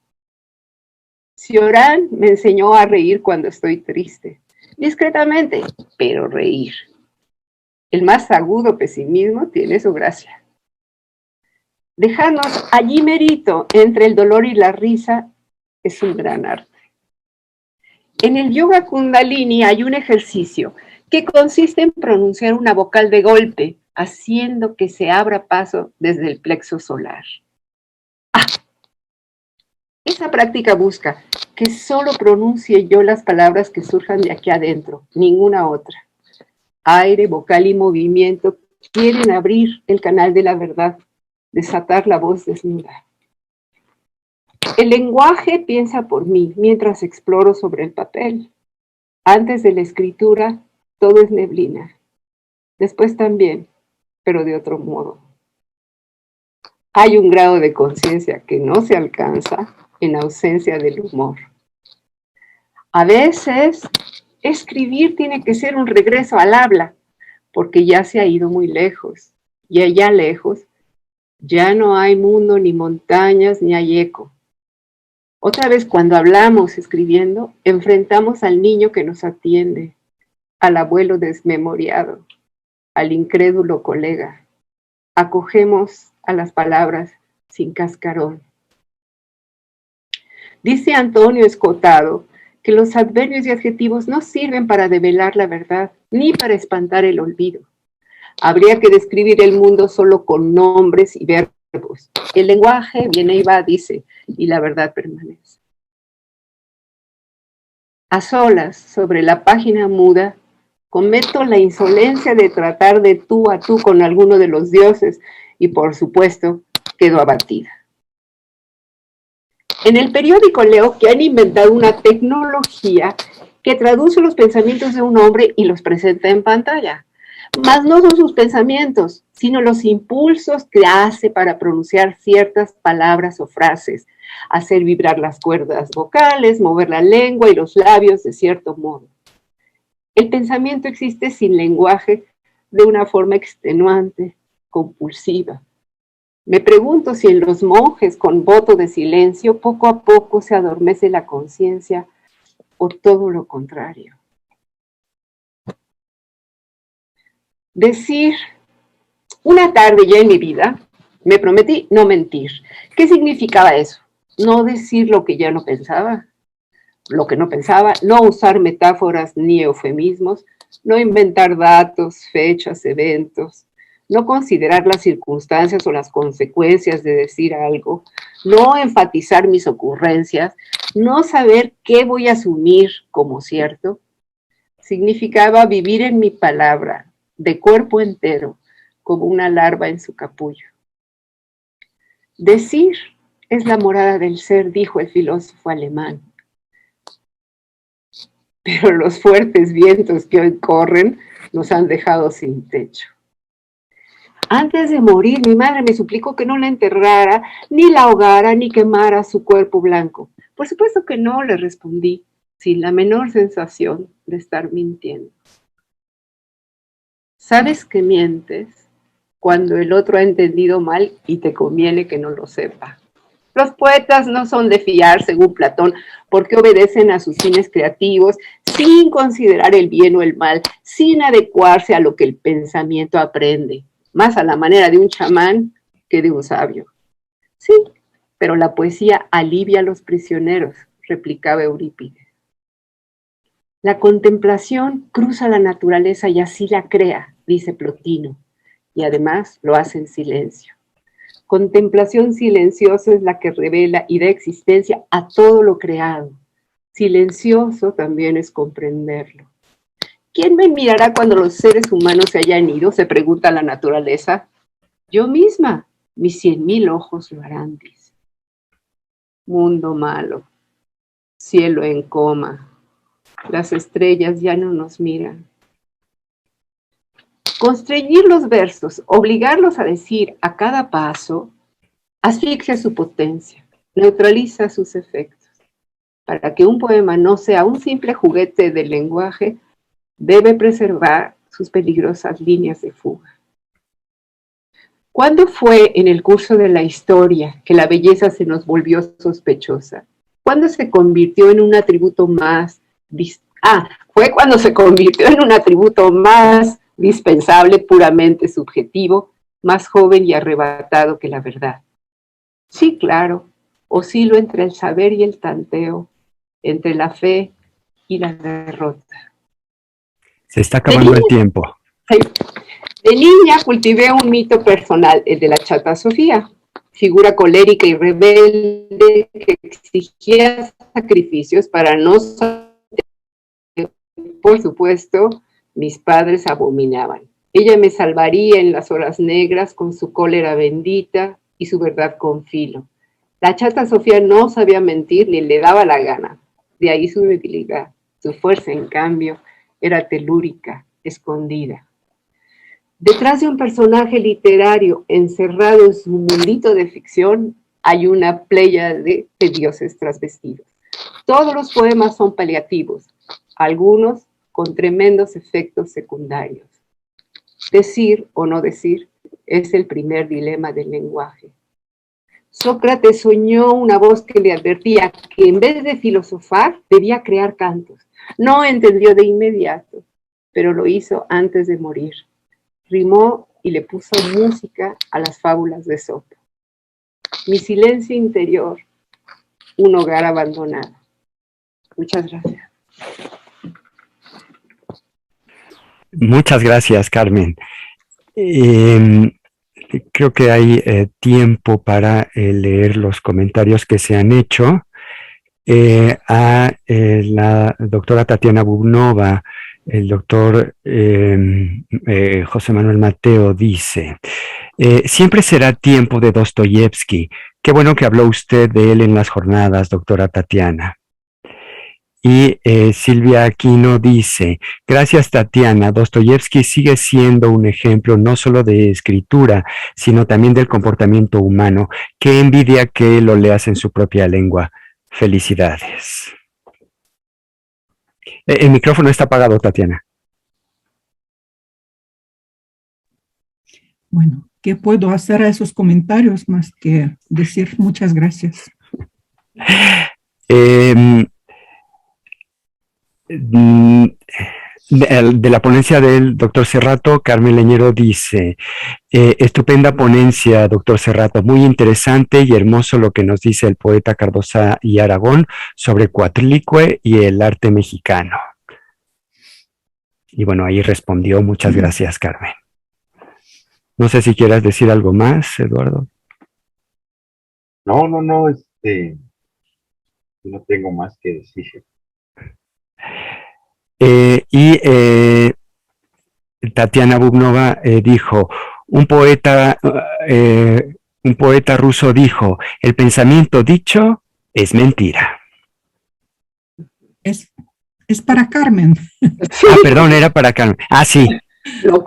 Cioran me enseñó a reír cuando estoy triste, discretamente, pero reír. El más agudo pesimismo tiene su gracia. Dejarnos allí merito entre el dolor y la risa es un gran arte. En el yoga kundalini hay un ejercicio que consiste en pronunciar una vocal de golpe haciendo que se abra paso desde el plexo solar. Esa práctica busca que solo pronuncie yo las palabras que surjan de aquí adentro, ninguna otra. Aire, vocal y movimiento quieren abrir el canal de la verdad, desatar la voz desnuda. El lenguaje piensa por mí mientras exploro sobre el papel. Antes de la escritura, todo es neblina. Después también, pero de otro modo. Hay un grado de conciencia que no se alcanza en ausencia del humor. A veces, escribir tiene que ser un regreso al habla, porque ya se ha ido muy lejos. Y allá lejos, ya no hay mundo, ni montañas, ni hay eco. Otra vez, cuando hablamos escribiendo, enfrentamos al niño que nos atiende, al abuelo desmemoriado, al incrédulo colega. Acogemos a las palabras sin cascarón. Dice Antonio Escotado que los adverbios y adjetivos no sirven para develar la verdad, ni para espantar el olvido. Habría que describir el mundo solo con nombres y verbos. El lenguaje viene y va, dice, y la verdad permanece. A solas, sobre la página muda, cometo la insolencia de tratar de tú a tú con alguno de los dioses y, por supuesto, quedo abatida. En el periódico leo que han inventado una tecnología que traduce los pensamientos de un hombre y los presenta en pantalla. Mas no son sus pensamientos, sino los impulsos que hace para pronunciar ciertas palabras o frases, hacer vibrar las cuerdas vocales, mover la lengua y los labios de cierto modo. El pensamiento existe sin lenguaje de una forma extenuante, compulsiva. Me pregunto si en los monjes con voto de silencio poco a poco se adormece la conciencia o todo lo contrario. Decir, una tarde ya en mi vida, me prometí no mentir. ¿Qué significaba eso? No decir lo que ya no pensaba, no usar metáforas ni eufemismos, no inventar datos, fechas, eventos, no considerar las circunstancias o las consecuencias de decir algo, no enfatizar mis ocurrencias, no saber qué voy a asumir como cierto. Significaba vivir en mi palabra, de cuerpo entero, como una larva en su capullo. Decir es la morada del ser, dijo el filósofo alemán. Pero los fuertes vientos que hoy corren nos han dejado sin techo. Antes de morir, mi madre me suplicó que no la enterrara, ni la ahogara, ni quemara su cuerpo blanco. Por supuesto que no, le respondí, sin la menor sensación de estar mintiendo. ¿Sabes que mientes cuando el otro ha entendido mal y te conviene que no lo sepa? Los poetas no son de fiar, según Platón, porque obedecen a sus fines creativos, sin considerar el bien o el mal, sin adecuarse a lo que el pensamiento aprende, más a la manera de un chamán que de un sabio. Sí, pero la poesía alivia a los prisioneros, replicaba Eurípides. La contemplación cruza la naturaleza y así la crea, dice Plotino, y además lo hace en silencio. Contemplación silenciosa es la que revela y da existencia a todo lo creado. Silencioso también es comprenderlo. ¿Quién me mirará cuando los seres humanos se hayan ido?, se pregunta la naturaleza. Yo misma, mis 100,000 ojos lo harán, dice. Mundo malo, cielo en coma, las estrellas ya no nos miran. Constreñir los versos, obligarlos a decir a cada paso, asfixia su potencia, neutraliza sus efectos. Para que un poema no sea un simple juguete del lenguaje, debe preservar sus peligrosas líneas de fuga. ¿Cuándo fue en el curso de la historia que la belleza se nos volvió sospechosa? ¿Cuándo se convirtió en un atributo más? Fue cuando se convirtió en un atributo más dispensable, puramente subjetivo, más joven y arrebatado que la verdad. Sí, claro, oscilo entre el saber y el tanteo, entre la fe y la derrota. Se está acabando el tiempo. De niña cultivé un mito personal, el de la chata Sofía, figura colérica y rebelde que exigía sacrificios para no saber. Por supuesto, mis padres abominaban. Ella me salvaría en las horas negras con su cólera bendita y su verdad con filo. La chata Sofía no sabía mentir ni le daba la gana. De ahí su debilidad. Su fuerza, en cambio, era telúrica, escondida. Detrás de un personaje literario encerrado en su mundito de ficción hay una pléyade de dioses trasvestidos. Todos los poemas son paliativos, algunos con tremendos efectos secundarios. Decir o no decir es el primer dilema del lenguaje. Sócrates soñó una voz que le advertía que en vez de filosofar debía crear cantos. No entendió de inmediato, pero lo hizo antes de morir. Rimó y le puso música a las fábulas de Esopo. Mi silencio interior, un hogar abandonado. Muchas gracias. Muchas gracias, Carmen. Creo que hay tiempo para leer los comentarios que se han hecho. La doctora Tatiana Bubnova, el doctor José Manuel Mateo dice, siempre será tiempo de Dostoyevsky. Qué bueno que habló usted de él en las jornadas, doctora Tatiana. Y Silvia Aquino dice, gracias Tatiana, Dostoyevsky sigue siendo un ejemplo no solo de escritura, sino también del comportamiento humano. Qué envidia que lo leas en su propia lengua. Felicidades. El micrófono está apagado, Tatiana. Bueno, ¿qué puedo hacer a esos comentarios más que decir muchas gracias? De la ponencia del doctor Cerrato, Carmen Leñero dice, estupenda ponencia, doctor Cerrato, muy interesante y hermoso lo que nos dice el poeta Cardosa y Aragón sobre Coatlicue y el arte mexicano. Y bueno, ahí respondió, muchas gracias, Carmen. No sé si quieras decir algo más, Eduardo. No, no tengo más que decir. Tatiana Bubnova dijo, un poeta ruso dijo, el pensamiento dicho es mentira. Es para Carmen. Ah, perdón, era para Carmen. Ah, sí,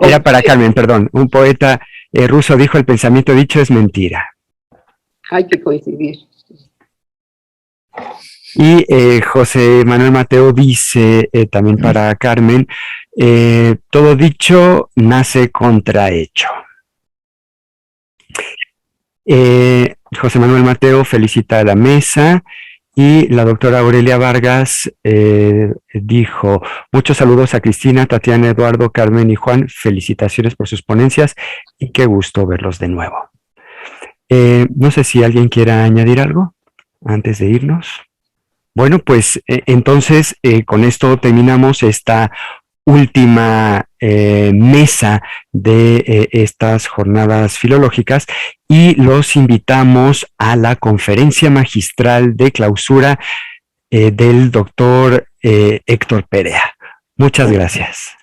era para Carmen, perdón. Un poeta ruso dijo, el pensamiento dicho es mentira. Hay que coincidir. Y José Manuel Mateo dice, también para Carmen, todo dicho nace contrahecho. José Manuel Mateo felicita a la mesa y la doctora Aurelia Vargas dijo, muchos saludos a Cristina, Tatiana, Eduardo, Carmen y Juan, felicitaciones por sus ponencias y qué gusto verlos de nuevo. No sé si alguien quiera añadir algo antes de irnos. Bueno, pues entonces con esto terminamos esta última mesa de estas jornadas filológicas y los invitamos a la conferencia magistral de clausura del doctor Héctor Perea. Muchas gracias.